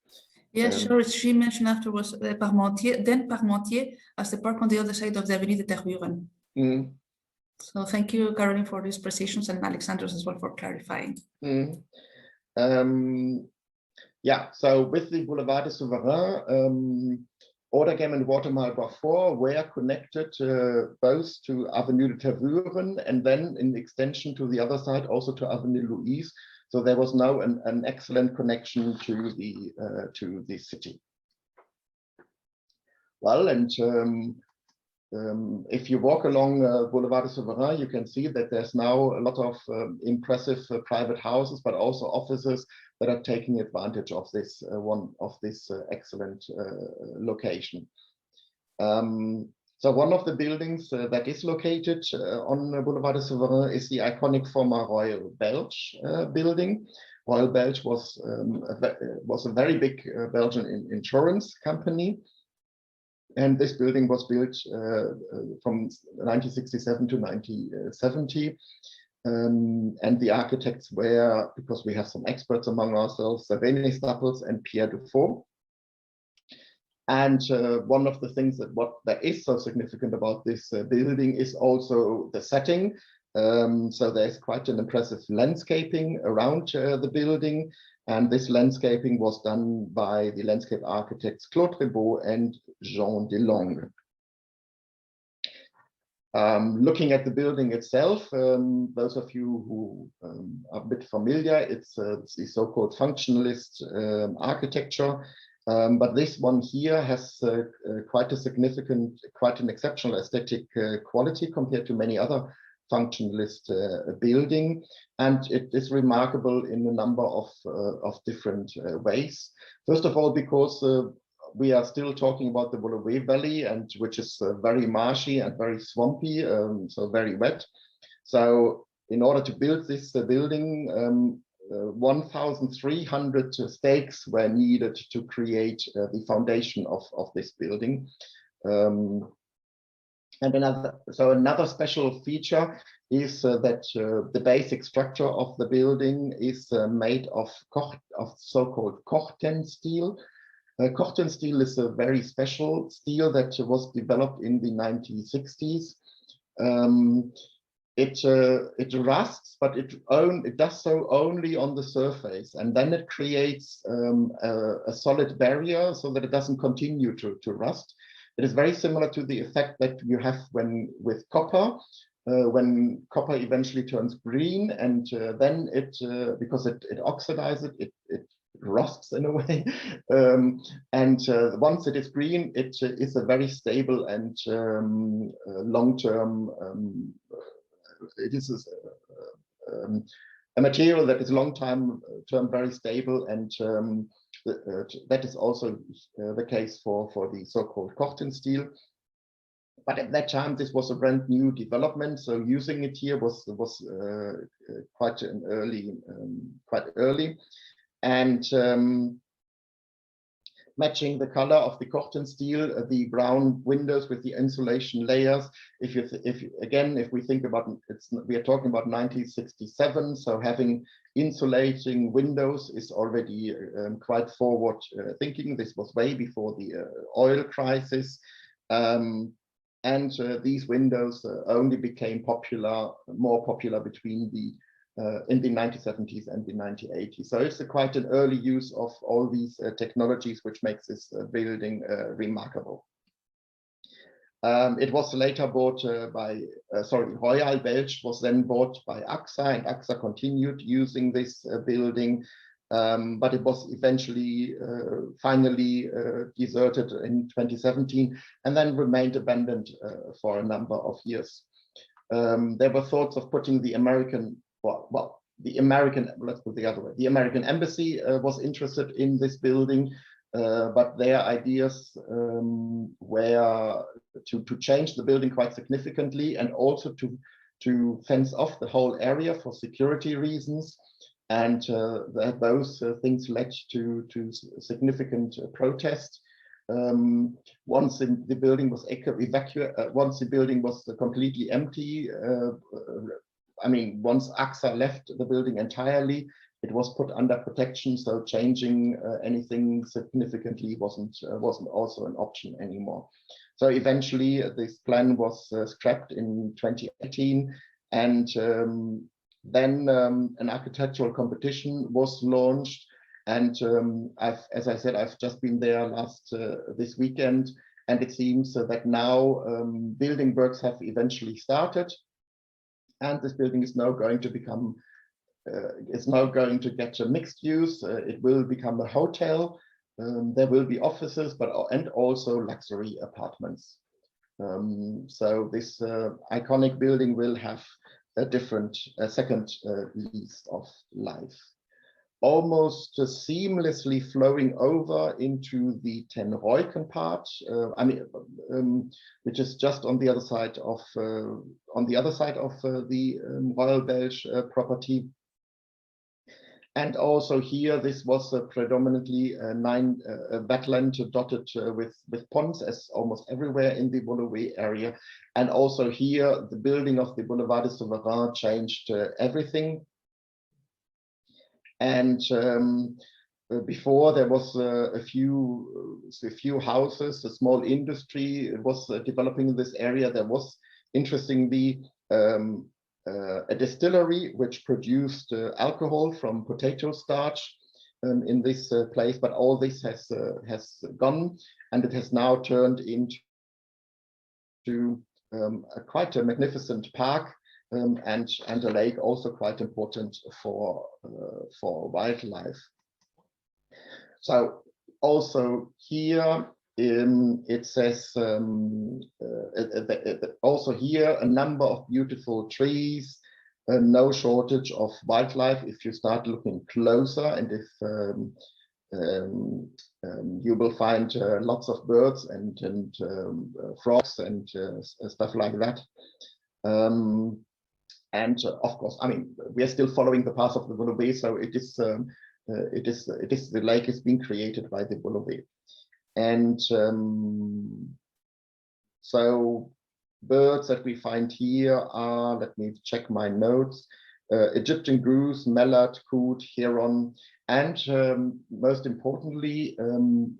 Yeah, sure. She mentioned afterwards Parmentier, then Parmentier, as the park on the other side of the Avenue de Tervuren. So thank you, Caroline, for these precisions, and Alexandros as well for clarifying. So with the Boulevard des Souverains, Oregem and Watermal 4 were connected both to Avenue de Tervuren, and then in extension to the other side also to Avenue Louise. So there was now an excellent connection to the city. Well, and if you walk along Boulevard des Souverains, you can see that there's now a lot of impressive private houses, but also offices that are taking advantage of this excellent location. So one of the buildings that is located on Boulevard des Souverains is the iconic former Royal Belge building. Royal Belge was a very big Belgian insurance company. And this building was built from 1967 to 1970. And the architects were, because we have some experts among ourselves, René Staples and Pierre Dufault. And one of the things that is so significant about this building is also the setting. So there's quite an impressive landscaping around the building. And this landscaping was done by the landscape architects Claude Rebaud and Jean Delonge. Looking at the building itself, those of you who are a bit familiar, it's the so-called functionalist architecture. But this one here has quite an exceptional aesthetic quality compared to many other functionalist building, and it is remarkable in a number of different ways. First of all, because we are still talking about the Woluwe Valley, and which is very marshy and very swampy, so very wet. So in order to build this building, 1,300 stakes were needed to create the foundation of this building. And another special feature is that the basic structure of the building is made of so-called Corten steel. Corten steel is a very special steel that was developed in the 1960s. It rusts, but it does so only on the surface, and then it creates a solid barrier so that it doesn't continue to rust. It is very similar to the effect that you have with copper, when copper eventually turns green, and then because it oxidizes, it rusts in a way. And once it is green, it is a very stable and long-term. It is a material that is long-term very stable, and that is also the case for the so-called Corten steel. But at that time, this was a brand new development, so using it here was quite early, and matching the color of the Corten steel, the brown windows with the insulation layers. If we think about we are talking about 1967, so having insulating windows is already quite forward thinking. This was way before the oil crisis, and these windows only became more popular between the in the 1970s and the 1980s. So it's quite an early use of all these technologies, which makes this building remarkable. It was later bought by, Royal Belge was then bought by AXA, and AXA continued using this building, but it was eventually finally deserted in 2017 and then remained abandoned for a number of years. There were thoughts of putting the American, let's put it the other way. The American embassy was interested in this building, but their ideas were to change the building quite significantly, and also to fence off the whole area for security reasons. And those things led to significant protest. Once the building was evacuated, once the building was completely empty, I mean, once AXA left the building entirely, it was put under protection, so changing anything significantly wasn't also an option anymore. So eventually, this plan was scrapped in 2018, and then an architectural competition was launched. And as I said, I've just been there this weekend, and it seems that now building works have eventually started. And this building is now going to become, get a mixed use. It will become a hotel. There will be offices, and also luxury apartments. So this iconic building will have a second lease of life. Almost seamlessly flowing over into the Ten Ruyken part, which is just on the other side of the Royal Belge property. And also here, this was predominantly wetland dotted with ponds, as almost everywhere in the Woluwe area. And also here, the building of the Boulevard des Souverains changed everything. And before, there was a few houses, a small industry was developing in this area. There was, interestingly, a distillery which produced alcohol from potato starch in this place, but all this has gone, and it has now turned into quite a magnificent park. And a lake, also quite important for wildlife. So also here it says also here a number of beautiful trees, no shortage of wildlife if you start looking closer, and if you will find lots of birds and frogs and stuff like that. And of course, I mean, we are still following the path of the Woluwe, so the lake is being created by the Woluwe. And so birds that we find here are, let me check my notes, Egyptian goose, mallard, coot, heron, and most importantly,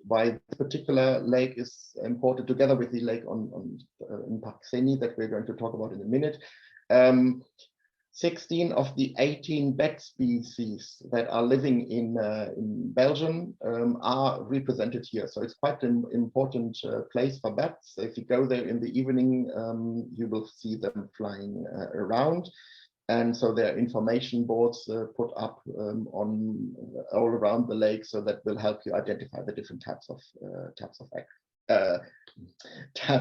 why this particular lake is important, together with the lake in Parc Seni that we're going to talk about in a minute. 16 of the 18 bat species that are living in Belgium are represented here. So it's quite an important place for bats. If you go there in the evening, you will see them flying around. And so there are information boards put up all around the lake, so that will help you identify the different types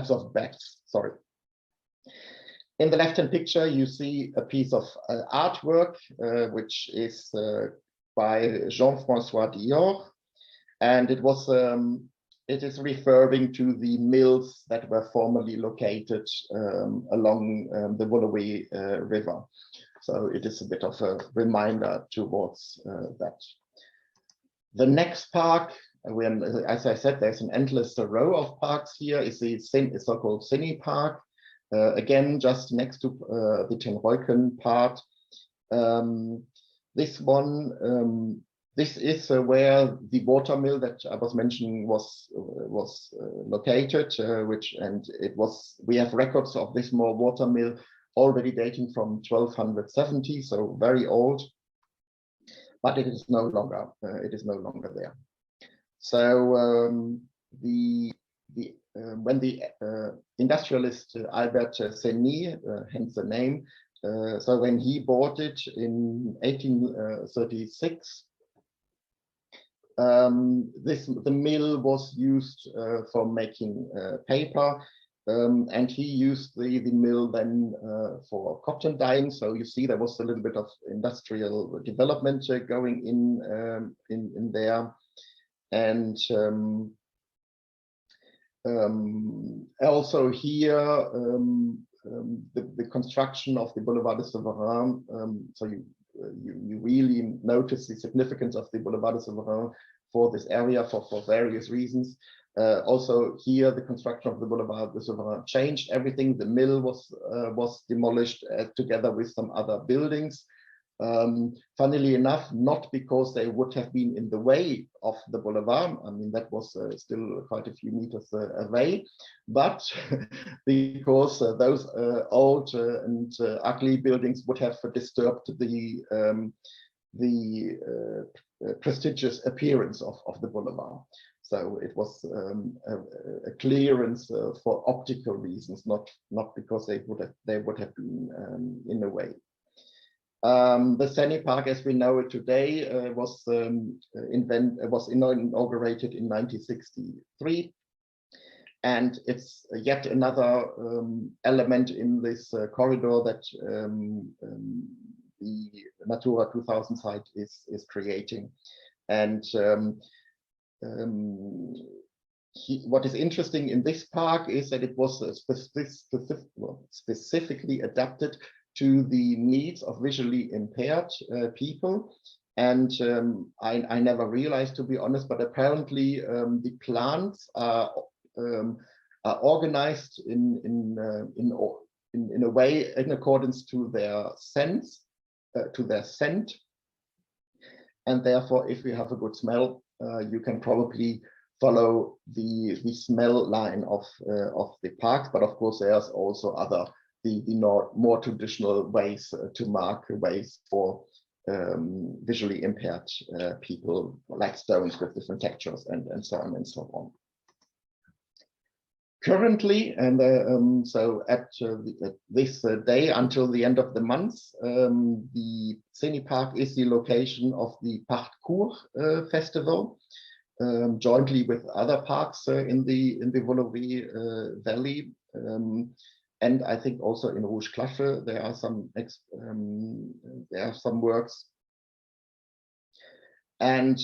of bats. Sorry. In the left-hand picture, you see a piece of artwork, which is by Jean-François Dior, and it was it is referring to the mills that were formerly located along the Woluwe River. So it is a bit of a reminder towards that. The next park, as I said, there's an endless row of parks here, is the so-called Cine Park. Again, just next to the Ten Reuken part. This one, this is where the water mill that I was mentioning was located, we have records of this more water mill already dating from 1270, so very old, but it is no longer there. So when the industrialist Albert Seny, hence the name, so when he bought it in 1836, the mill was used for making paper, and he used the mill then for cotton dyeing. So you see there was a little bit of industrial development going in there, and also here the construction of the Boulevard de Souverain. So you really notice the significance of the Boulevard de Souverain for this area for various reasons. Also here, the construction of the Boulevard de Souverain changed everything. The mill was demolished together with some other buildings. Funnily enough, not because they would have been in the way of the boulevard. I mean, that was still quite a few meters away, but because those old and ugly buildings would have disturbed the prestigious appearance of the boulevard. So it was a clearance for optical reasons, not because they would have been in a way. The Cine Park, as we know it today, was inaugurated in 1963, and it's yet another element in this corridor that the Natura 2000 site is creating. And what is interesting in this park is that it was specifically adapted to the needs of visually impaired people. And I never realized, to be honest, but apparently the plants are organized in a way in accordance to their sense, to their scent. And therefore, if you have a good smell, you can probably follow the smell line of the park. But of course, there's also other the more traditional ways to mark ways for visually impaired people, like stones with different textures and so on and so on. Currently, and so at this day until the end of the month, the Cine Park is the location of the Parcours Festival, jointly with other parks in the Woluwe Valley. And I think also in Rouge Cloche there are some works. And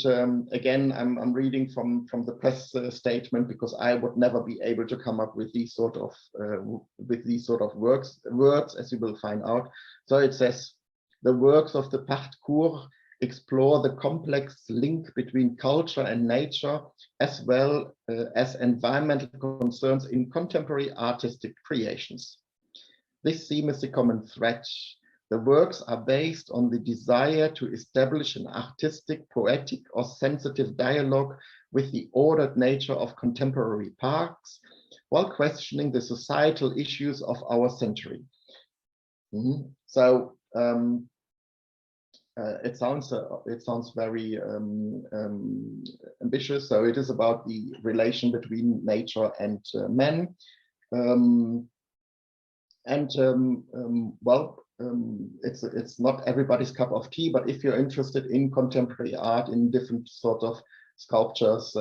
again, I'm reading from the press statement, because I would never be able to come up with these sort of words, as you will find out. So it says, the works of the Parcours explore the complex link between culture and nature, as well as environmental concerns in contemporary artistic creations. This theme is the common thread. The works are based on the desire to establish an artistic, poetic, or sensitive dialogue with the ordered nature of contemporary parks, while questioning the societal issues of our century. So it sounds very ambitious. So it is about the relation between nature and man, it's not everybody's cup of tea, but if you're interested in contemporary art, in different sort of sculptures,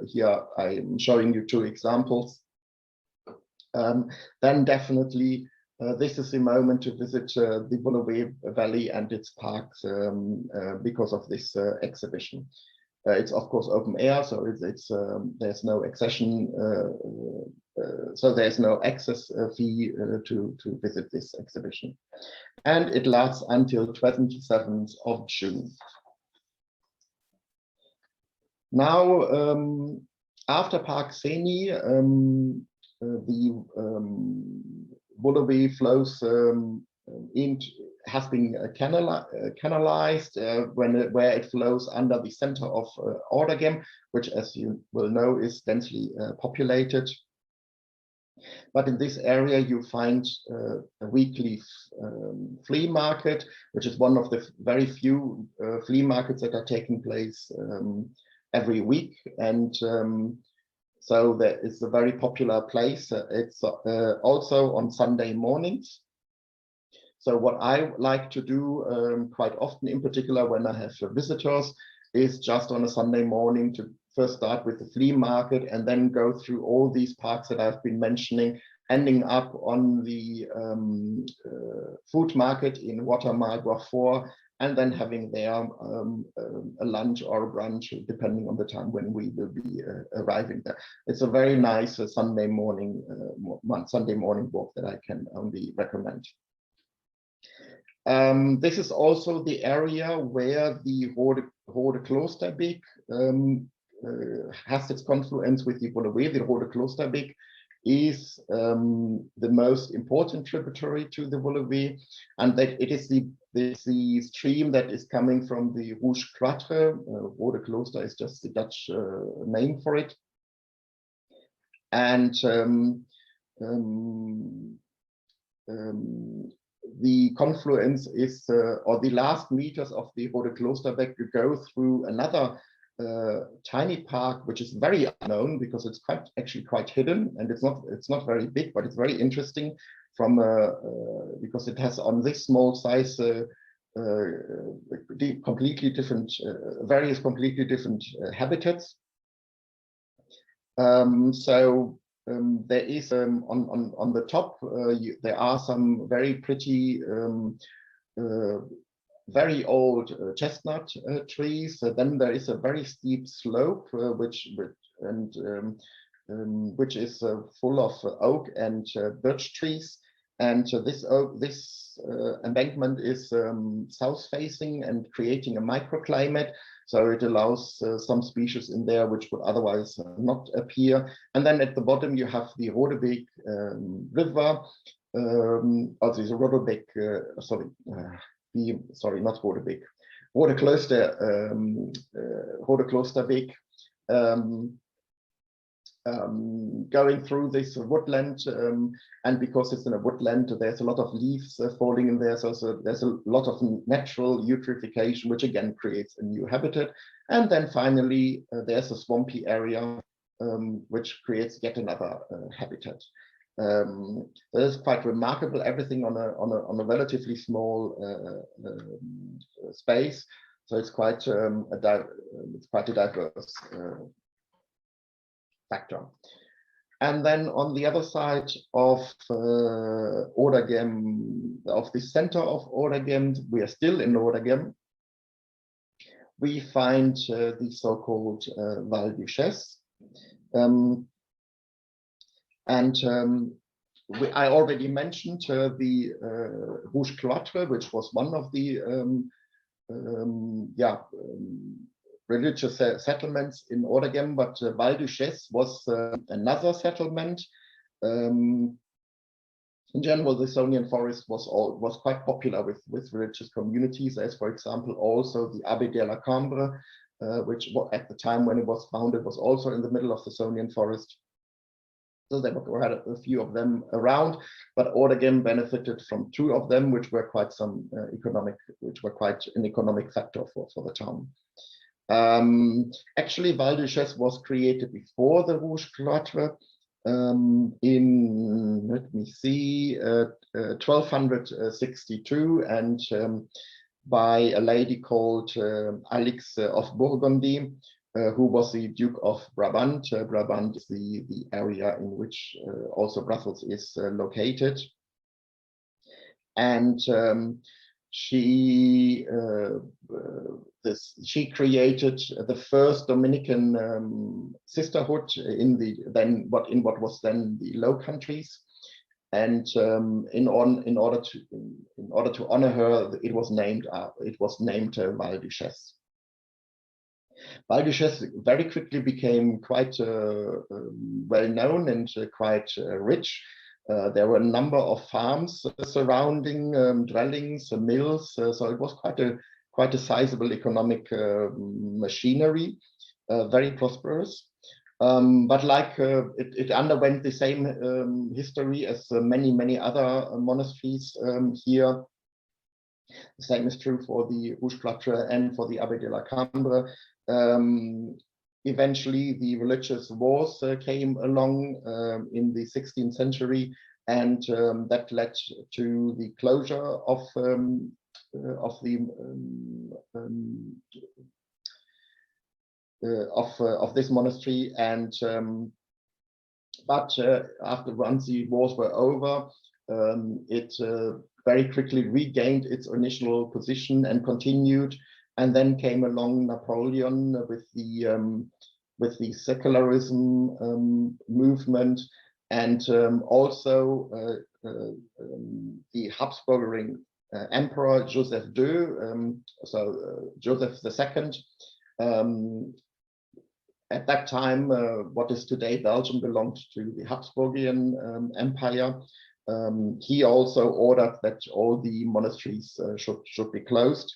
here I'm showing you two examples, then definitely this is the moment to visit the Woluwe Valley and its parks because of this exhibition. It's of course open air, so there's no accession, so there's no access fee to visit this exhibition, and it lasts until 27th of June. Now, after Park Seni, the Woluwe flows has been canalized where it flows under the center of Ordegem, which, as you will know, is densely populated. But in this area, you find a weekly flea market, which is one of the very few flea markets that are taking place every week. And so that is a very popular place. It's also on Sunday mornings. So what I like to do quite often, in particular when I have visitors, is just on a Sunday morning to first start with the flea market and then go through all these parks that I've been mentioning, ending up on the food market in Watermark 4, and then having there a lunch or a brunch, depending on the time when we will be arriving there. It's a very nice Sunday morning walk that I can only recommend. This is also the area where the Rode Klosterbeek has its confluence with the Woluwe. The Rode Klosterbeek is the most important tributary to the Woluwe, and that it is the stream that is coming from the Rouge Cloître. Rode Kloster is just the Dutch name for it. And the confluence is, or the last meters of the Rode Klosterbeek, you go through another tiny park, which is very unknown because it's actually quite hidden, and it's not very big, but it's very interesting from because it has on this small size completely different various completely different habitats. There is on the top there are some very pretty very old chestnut trees. Then there is a very steep slope which is full of oak and birch trees, and this embankment is south facing and creating a microclimate, so it allows some species in there which would otherwise not appear. And then at the bottom you have the Rodebeek river, also the Rodebeek, not Rodebeek, Rode Klosterbeek, going through this woodland, and because it's in a woodland, there's a lot of leaves falling in there, so there's a lot of natural eutrophication, which again creates a new habitat. And then finally there's a swampy area which creates yet another habitat. That is quite remarkable, everything on a relatively small space, so it's quite a diverse factor. And then on the other side of Ordegem, of the center of Ordegem, we are still in Ordegem, we find the so-called Val Duchesse. I already mentioned the Rouge Cloître, which was one of the religious settlements in Ordegem, but Val Duchesse was another settlement. In general, the Sonian forest was quite popular with religious communities, as for example also the Abbé de la Cambre, which at the time when it was founded was also in the middle of the Sonian forest. So there were a few of them around, but Ordegem benefited from two of them, which were quite an economic factor for the town. Actually, Val Duchesse was created before the Rouge Cloître in, let me see, 1262, and by a lady called Alix of Burgundy, who was the Duke of Brabant. Brabant is the area in which also Brussels is located. And she created the first Dominican sisterhood in what was then the Low Countries, and in order to honor her, it was named Val Duchesse. Val Duchesse very quickly became quite well known and quite rich. There were a number of farms surrounding dwellings, mills, so it was quite a sizable economic machinery, very prosperous. But like it underwent the same history as many other monasteries here. The same is true for the Rouge Cloître and for the Abbé de la Cambre. Eventually, the religious wars came along in the 16th century, and that led to the closure of this monastery. And but once the wars were over, it very quickly regained its initial position and continued. And then came along Napoleon with the secularism movement, and also the Habsburg Emperor Joseph II, Joseph II. At that time, what is today Belgium belonged to the Habsburgian Empire. He also ordered that all the monasteries should be closed.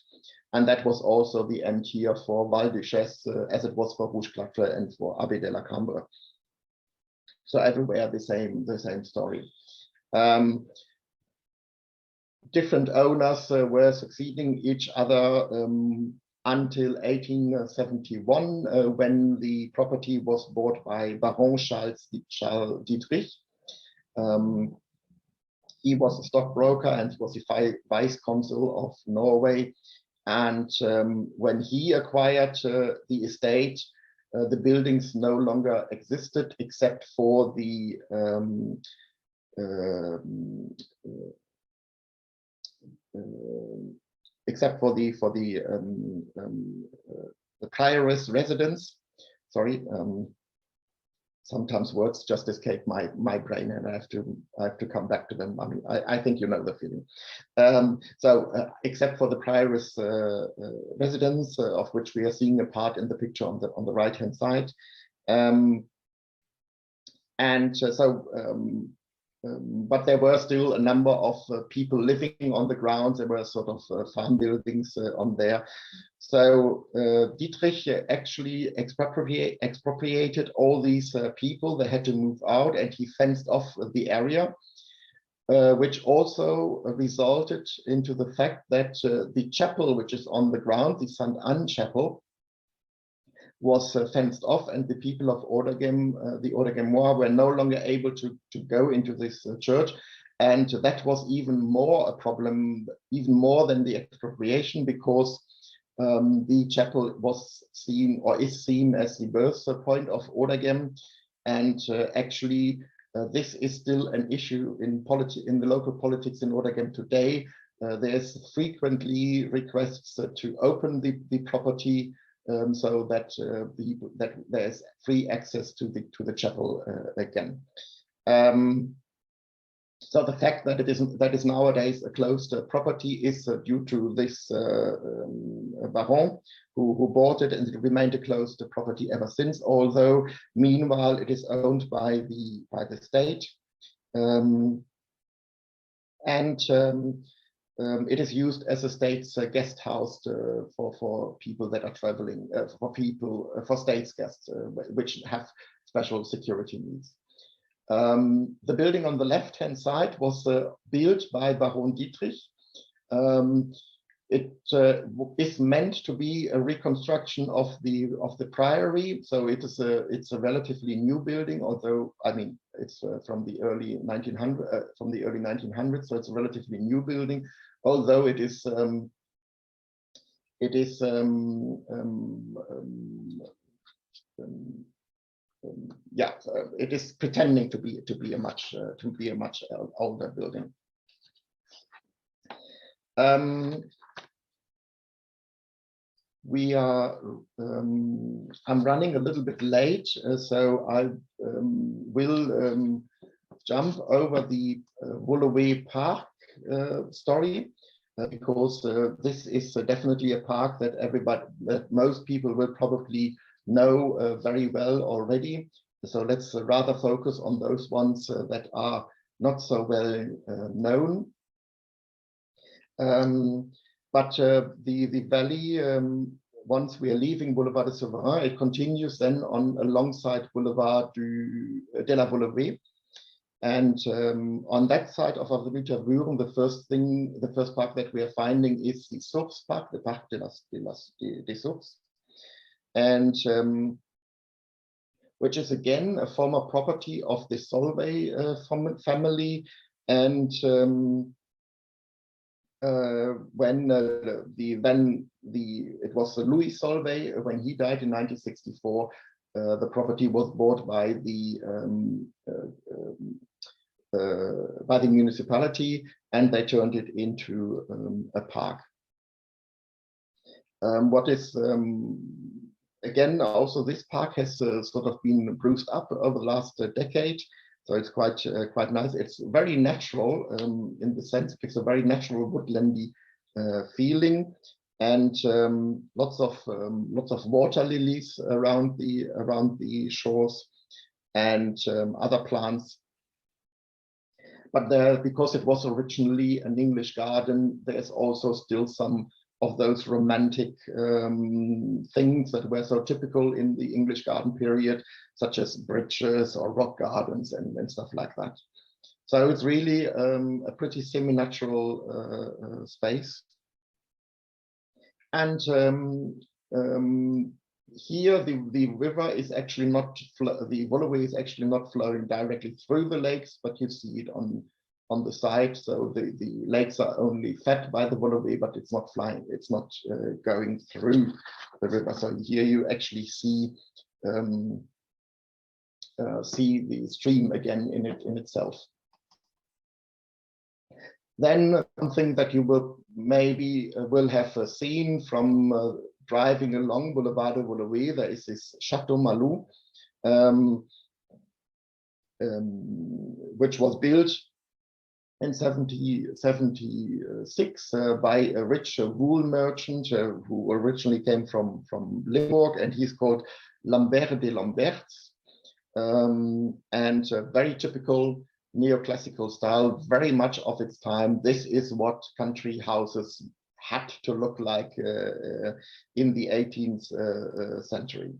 And that was also the end here for Val Duchesse, as it was for Rouge Cloître and for Abbé de la Cambre. So everywhere the same story. Different owners were succeeding each other until 1871, when the property was bought by Baron Charles Dietrich. He was a stockbroker and was the vice consul of Norway. And when he acquired the estate, the buildings no longer existed except for the prioress residence. Sorry, sometimes words just escape my brain, and I have to come back to them. I mean, I think you know the feeling. Except for the prioress residence, of which we are seeing a part in the picture on the right hand side, but there were still a number of people living on the grounds. There were sort of farm buildings on there. So Dietrich actually expropriated all these people. They had to move out, and he fenced off the area, which also resulted into the fact that the chapel, which is on the ground, the St. Anne Chapel, was fenced off, and the people of Oregem, the Oregemois, were no longer able to go into this church. And that was even more a problem, even more than the expropriation, because the chapel was seen, or is seen, as the birth point of Oregem. And actually, this is still an issue in the local politics in Oregem today. There's frequently requests to open the property, so that there's free access to the chapel again. So the fact that that is nowadays a closed property is due to this baron who bought it, and it remained a closed property ever since. Although meanwhile it is owned by the state, it is used as a state's guest house for people that are traveling, for state's guests, which have special security needs. The building on the left-hand side was built by Baron Dietrich. It is meant to be a reconstruction of the priory, so it's a relatively new building. Although I mean it's from the early 1900s, so it's a relatively new building. Although it is pretending to be a much older building. We are, I'm running a little bit late, so I will jump over the Woluwe Park story, because this is definitely a park that that most people will probably know very well already. So let's rather focus on those ones that are not so well known. But the valley, once we are leaving Boulevard de Souverain, it continues then on alongside Boulevard de la Woluwe. And on that side of Avenue Tervuren, the first park that we are finding is the Source Park, the Parc des Sources, and which is again a former property of the Solvay family. And when it was Louis Solvay, when he died in 1964, the property was bought by the municipality, and they turned it into a park. What is again, also this park has sort of been bruised up over the last decade. So it's quite nice. It's very natural in the sense it's a very natural woodlandy feeling, and lots of water lilies around the shores, and other plants. But because it was originally an English garden, there's also still some of those romantic things that were so typical in the English garden period, such as bridges or rock gardens and stuff like that. So it's really a pretty semi-natural space. And here the river is actually not, the Woluwe is actually not flowing directly through the lakes, but you see it on the side. So the lakes are only fed by the Woluwe, but it's not flying, it's not going through the river. So here you actually see the stream again in itself. Then something that you will maybe will have seen from driving along Boulevard de Woluwe, there is this Chateau Malou, which was built in 1776 by a rich wool merchant who originally came from Limburg, and he's called Lambert de Lamberts, and very typical neoclassical style, very much of its time. This is what country houses had to look like in the 18th century.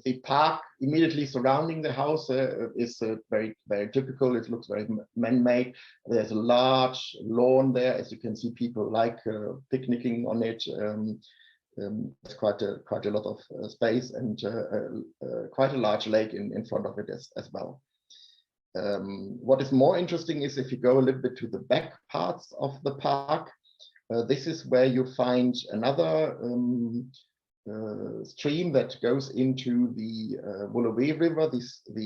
The park immediately surrounding the house is very, very typical. It looks very man-made. There's a large lawn there, as you can see. People like picnicking on it. There's quite a lot of space, and quite a large lake in front of it as well. What is more interesting is if you go a little bit to the back parts of the park, this is where you find another stream that goes into the Woluwe River, the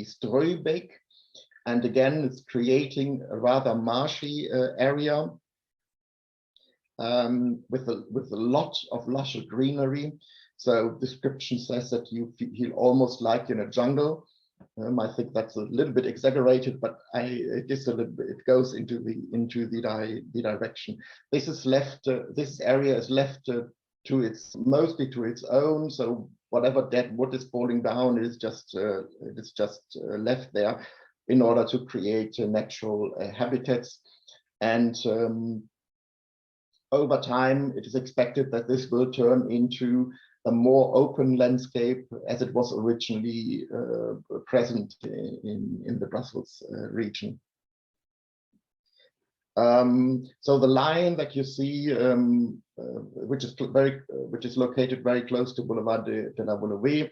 Strooibeek, and again it's creating a rather marshy area with a lot of lush greenery. So description says that you feel almost like in a jungle. I think that's a little bit exaggerated, but it is a little bit. It goes into the direction. This is left. This area is left mostly to its own. So whatever dead wood is falling down is just left there in order to create natural habitats. And over time, it is expected that this will turn into a more open landscape as it was originally present in the Brussels region. So the line that you see, which is located very close to Boulevard de la Woluwe,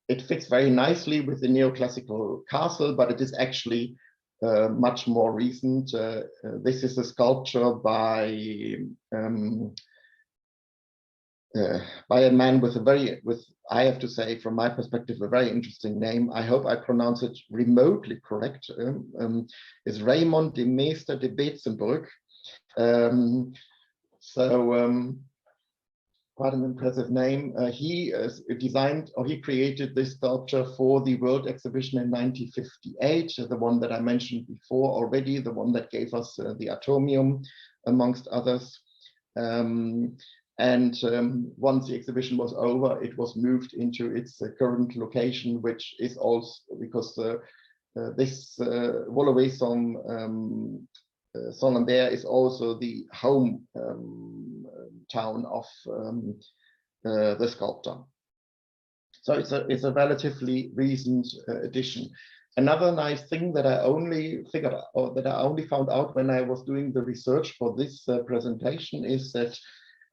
it fits very nicely with the neoclassical castle, but it is actually much more recent. This is a sculpture by by a man with I have to say, from my perspective, a very interesting name. I hope I pronounce it remotely correct. Is Raymond de Meester de Beetsenburg. Quite an impressive name. He designed, or he created this sculpture for the World Exhibition in 1958, the one that I mentioned before already, the one that gave us the Atomium, amongst others. Once the exhibition was over, it was moved into its current location, which is also because this Woluwe Saint-Lambert is also the home town of the sculptor. So it's a relatively recent addition. Another nice thing that I only figured out, or that I only found out when I was doing the research for this presentation, is that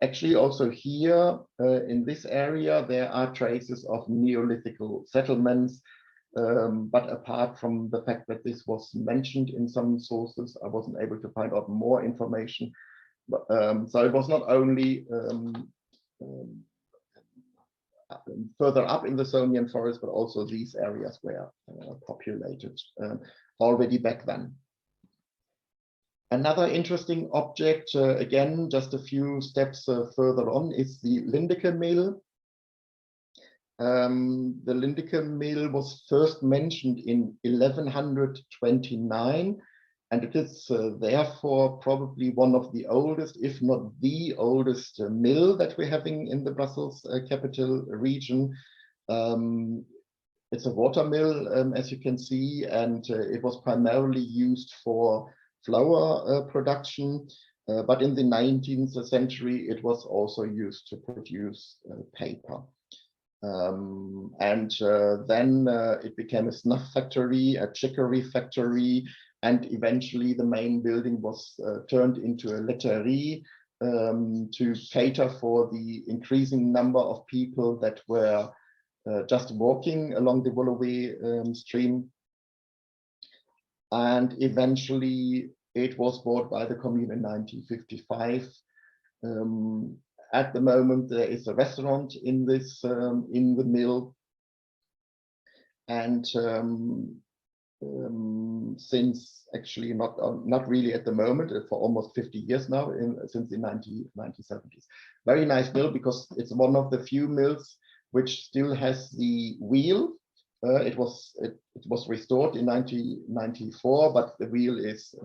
actually also here in this area there are traces of Neolithic settlements. But apart from the fact that this was mentioned in some sources, I wasn't able to find out more information. But, so it was not only further up in the Sonian forest, but also these areas were populated already back then. Another interesting object, again, just a few steps further on, is the Lindecker mill. The Lindecker mill was first mentioned in 1129, and it is therefore probably one of the oldest, if not the oldest mill that we're having in the Brussels capital region. It's a water mill, as you can see, and it was primarily used for flour production, but in the 19th century it was also used to produce paper. Then it became a snuff factory, a chicory factory, and eventually the main building was turned into a laiterie to cater for the increasing number of people that were just walking along the Woluwe stream. And eventually it was bought by the commune in 1955. At the moment, there is a restaurant in this in the mill, and since actually not really at the moment, for almost 50 years now, since the 1970s. Very nice mill, because it's one of the few mills which still has the wheel. It was restored in 1994, but the wheel is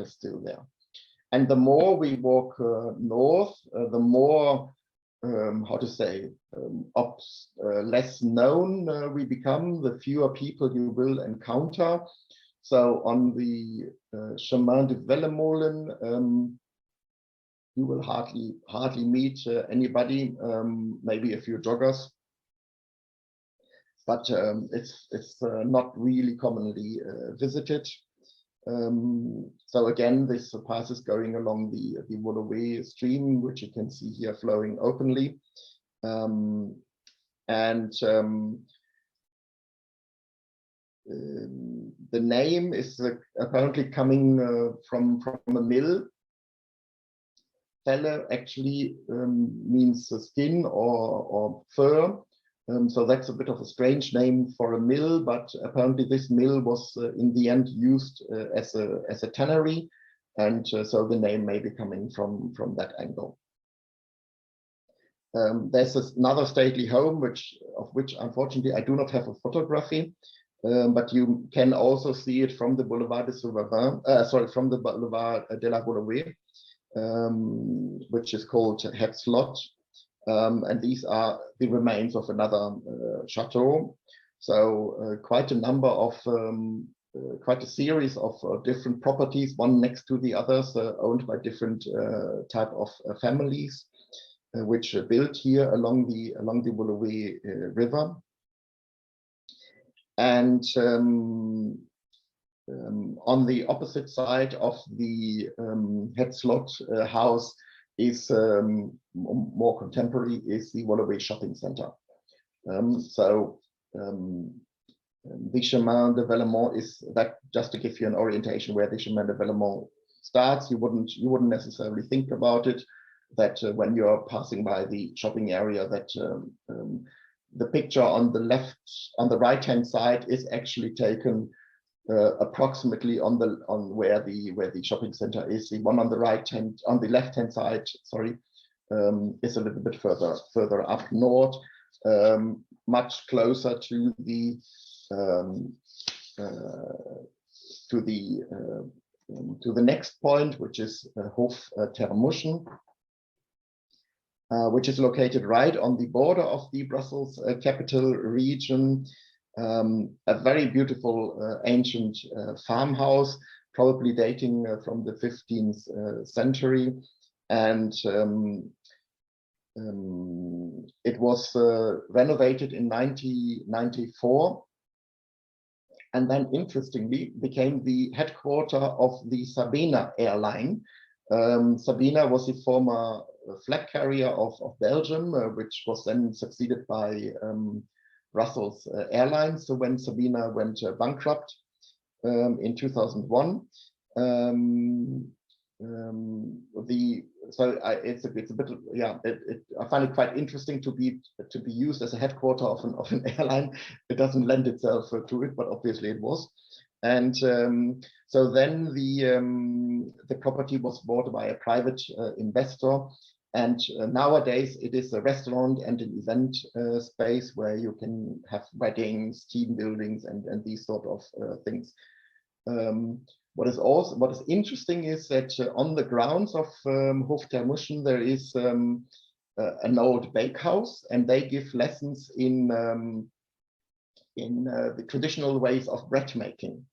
still there. And the more we walk north, the more, how to say, less known we become, the fewer people you will encounter. So on the Chemin de Wellemolen, you will hardly meet anybody, maybe a few joggers, but it's not really commonly visited. So again, this path is going along the Woluwe stream, which you can see here flowing openly. The name is apparently coming from a mill. Felle actually means skin or fur. So that's a bit of a strange name for a mill, but apparently this mill was in the end used as a tannery, and so the name may be coming from that angle. There's another stately home, of which unfortunately I do not have a photography, but you can also see it from the Boulevard de Souverain, from the Boulevard de la Woluwe, which is called Het Slot. And these are the remains of another chateau. So quite a number of, quite a series of different properties, one next to the others, owned by different type of families, which built here along the Woluwe River. And on the opposite side of the Het Slot house is more contemporary, is the Woluwe shopping center. The Chemin de Wellemont is that, just to give you an orientation where the Chemin de Wellemont starts. You wouldn't necessarily think about it, that when you're passing by the shopping area, that the picture on the right-hand side is actually taken approximately on where the shopping center is. The one on the left-hand side, sorry, is a little bit further up north, much closer to the next point, which is Hof ter Muschen, which is located right on the border of the Brussels capital region. A very beautiful ancient farmhouse, probably dating from the 15th century. And it was renovated in 1994. And then, interestingly, became the headquarter of the Sabena airline. Sabena was the former flag carrier of Belgium, which was then succeeded by Brussels Airlines. So when Sabena went bankrupt in 2001, it's a bit, yeah, I find it quite interesting to be used as a headquarter of an airline. It doesn't lend itself to it, but obviously it was. And so then the property was bought by a private investor, and nowadays it is a restaurant and an event space where you can have weddings, team buildings, and these sort of things. What is interesting is that on the grounds of Hof ter Muschen there is an old bakehouse, and they give lessons in the traditional ways of bread making.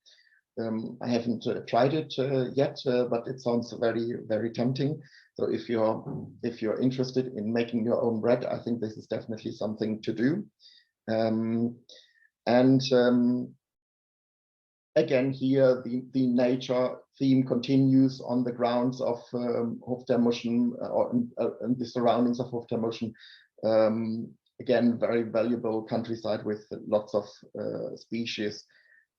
I haven't tried it yet, but it sounds very, very tempting. So if you're interested in making your own bread, I think this is definitely something to do. Again, here the nature theme continues on the grounds of Hof ter Muschen, or in the surroundings of Hof ter Muschen. Again, very valuable countryside with lots of species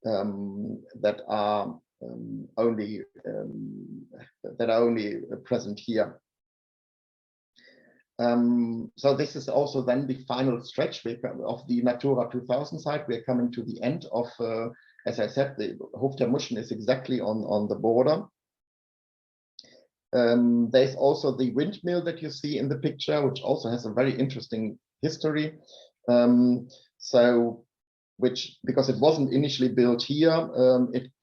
that are only present here. So this is also then the final stretch of the Natura 2000 site. We're coming to the end of, as I said, the Hof ter Muschen is exactly on the border. There's also the windmill that you see in the picture, which also has a very interesting history. Because it wasn't initially built here,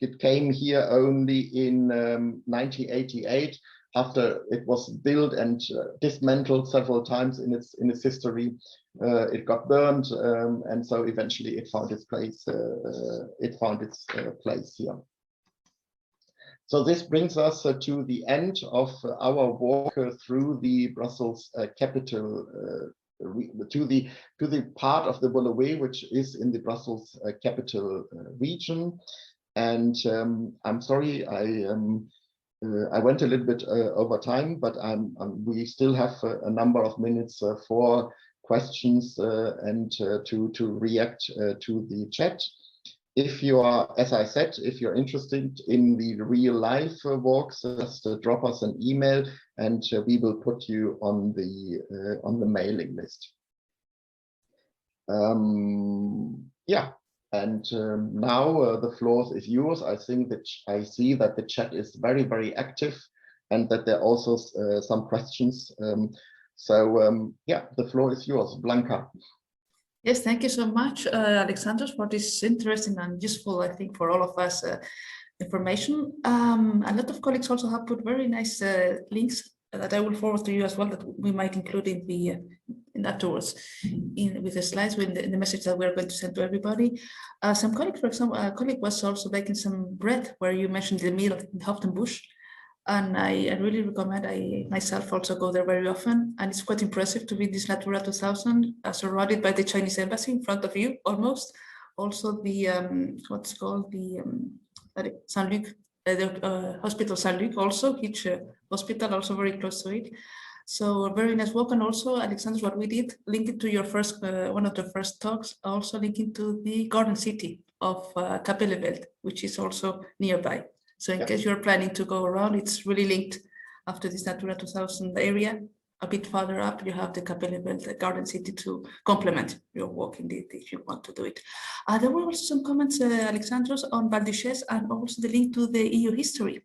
it came here only in 1988, after it was built and dismantled several times in its history. It got burned, and so eventually it found its place. Place here. So this brings us to the end of our walk through the Brussels capital. To the part of the Woluwe, which is in the Brussels capital region. And I'm sorry, I went a little bit over time, but we still have a number of minutes for questions and to react to the chat. If you are, as I said, if you're interested in the real life walks, just drop us an email, and we will put you on the mailing list. Yeah, and now the floor is yours. I see that the chat is very, very active, and that there are also some questions. Yeah, the floor is yours, Blanca. Yes, thank you so much, Alexander, for this interesting and useful, I think, for all of us, information. A lot of colleagues also have put very nice links that I will forward to you as well, that we might include in the afterwards with the slides, in the message that we're going to send to everybody. Some colleagues, for example, a colleague was also baking some bread, where you mentioned the meal in Hof ter Muschen. And I really recommend, I myself also go there very often, and it's quite impressive to be this Natura 2000 surrounded by the Chinese embassy in front of you, almost. Also the what's called the Saint-Luc, the hospital Saint-Luc, also each hospital also very close to it. So a very nice walk. And also, Alexander, what we did, link it to your first one of the first talks, also linking to the garden city of Kapelleveld, which is also nearby. So in case you're planning to go around, it's really linked after this Natura 2000 area. a bit further up, you have the Capella Belt, the Garden City to complement your walk indeed, if you want to do it. There were also some comments, Alexandros, on Val d'Uchêze and also the link to the EU history.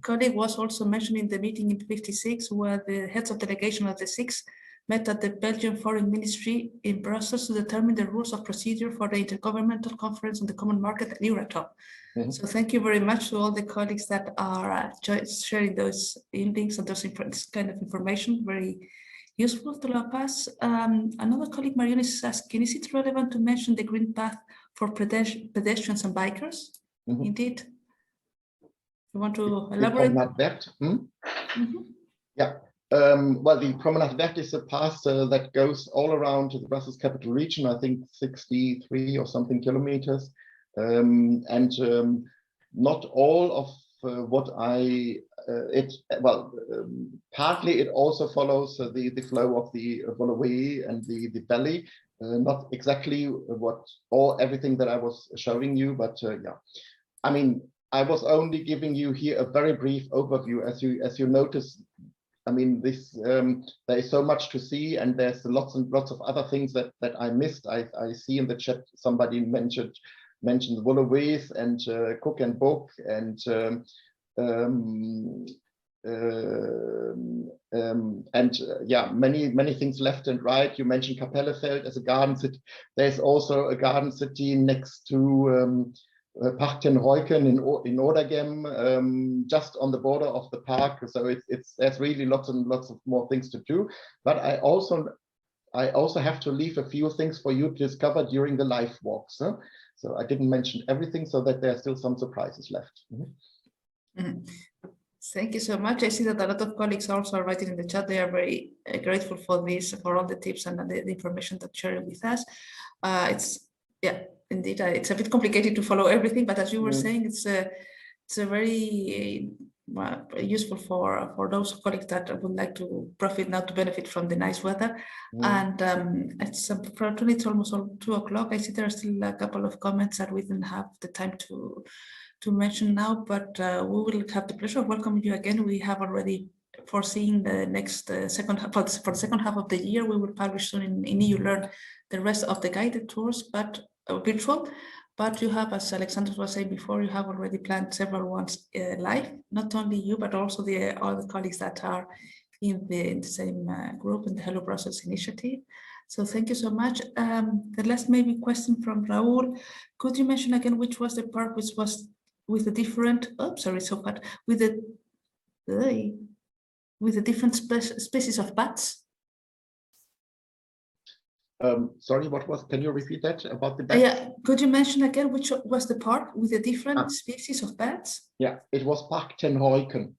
Colleague was also mentioned in the meeting in 56, where the heads of delegation of the six met at the Belgian Foreign Ministry in Brussels to determine the rules of procedure for the Intergovernmental Conference on the Common Market and Euratom. So thank you very much to all the colleagues that are sharing those links and those kind of information, very useful to La Paz. Another colleague, Marion, is asking, is it relevant to mention the green path for pedestrians and bikers? Indeed. You want to elaborate? Yeah. Well, the Promenade Verte is a path that goes all around the Brussels capital region, I think 63 or something kilometers. Not all of what partly it also follows the flow of the Woluwe and the Valley, not exactly everything that I was showing you, but yeah, I mean, I was only giving you here a very brief overview. As you notice, I mean, this there is so much to see, and there's lots and lots of other things that I missed. I see in the chat somebody mentioned Woluwe's and Cook and Book and yeah, many things left and right. You mentioned Kapellefeld as a garden city. There's also a garden city next to Park ten Ruyken in Odergem, just on the border of the park. So there's really lots and lots of more things to do. But I also have to leave a few things for you to discover during the live walks. Huh? So I didn't mention everything, so that there are still some surprises left. Thank you so much. I see that a lot of colleagues also are writing in the chat. They are very grateful for this, for all the tips and the information that you're sharing with us. Indeed, it's a bit complicated to follow everything, but as you were saying, it's a very useful for those colleagues that would like to benefit from the nice weather. And it's unfortunately it's almost 2 o'clock. I see there are still a couple of comments that we didn't have the time to mention now, but we will have the pleasure of welcoming you again. We have already foreseen the next second half for the second half of the year. We will publish soon in EU Learn the rest of the guided tours, but virtual. But you have, as Alexander was saying before, you have already planned several ones live. Not only you, but also all the colleagues that are in the same group in the Hello Brussels initiative. So thank you so much. The last maybe question from Raul. Could you mention again which was the park which was with the different? Oh, sorry, so bad. With the different species of bats? Sorry, what was? Can you repeat that about the bats? Yeah, could you mention again which was the park with the different species of bats? Yeah, it was Park ten Ruyken.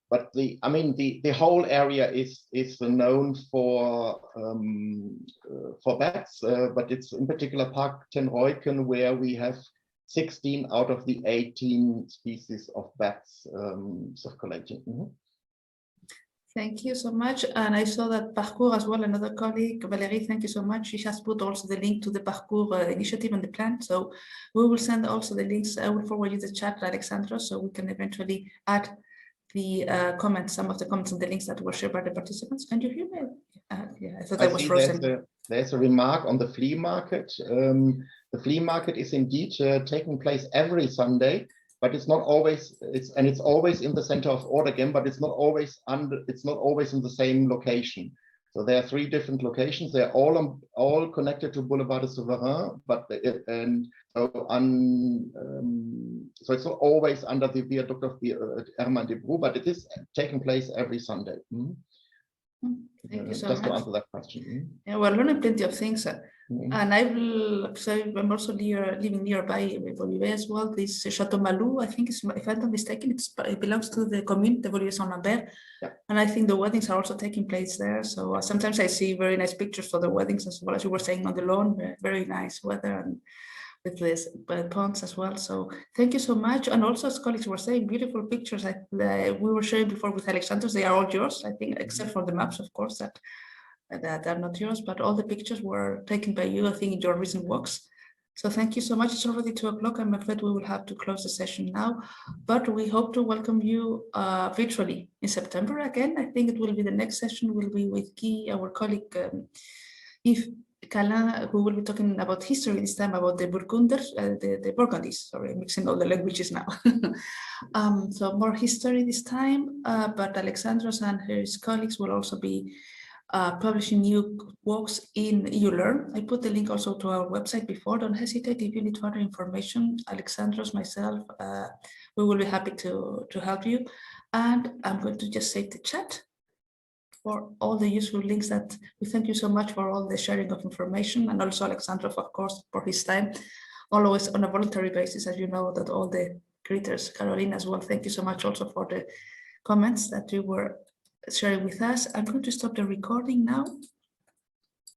But the whole area is known for bats, but it's in particular Park ten Ruyken where we have 16 out of the 18 species of bats circulating. Thank you so much. And I saw that Parcours as well, another colleague, Valérie, thank you so much. She has put also the link to the Parcours initiative and the plan. So we will send also the links. I will forward you the chat, Alexandra, so we can eventually add the comments, some of the comments and the links that were shared by the participants. Can you hear me? Yeah, I thought I was frozen. There's a remark on the flea market. The flea market is indeed taking place every Sunday. But it's not always. It's always in the center of Odergem, but it's not always in the same location. So there are 3 different locations. They're all connected to Boulevard de Souverain, so it's not always under the viaduct of Hermann de Brou, but it is taking place every Sunday. Thank you so just much. To answer that question. Yeah, we're learning plenty of things. And I'm also living nearby Woluwe as well. This Chateau Malou, I think, if I'm not mistaken, it belongs to the commune, the Woluwe Saint-Lambert. Yeah. And I think the weddings are also taking place there. So sometimes I see very nice pictures for the weddings as well, as you were saying, on the lawn, very nice weather and with this ponds as well. So thank you so much. And also, as colleagues were saying, beautiful pictures we were sharing before with Alexander. They are all yours, I think, except for the maps, of course, that are not yours, but all the pictures were taken by you, I think, in your recent walks. So thank you so much. It's already 2 o'clock. I'm afraid we will have to close the session now, but we hope to welcome you virtually in September again. I think it will be the next session will be with Guy, our colleague, Yves Calin, who will be talking about history this time, about the Burgunders, the Burgundies. Sorry, I'm mixing all the languages now. So more history this time, but Alexandros and his colleagues will also be publishing new works in ULearn. I put the link also to our website before. Don't hesitate if you need further information. Alexandros, myself, we will be happy to help you. And I'm going to just save the chat for all the useful links that we thank you so much for all the sharing of information, and also Alexandros, of course, for his time, always on a voluntary basis, as you know, that all the greeters, Caroline as well, thank you so much also for the comments that you were sharing with us. I'm going to stop the recording now.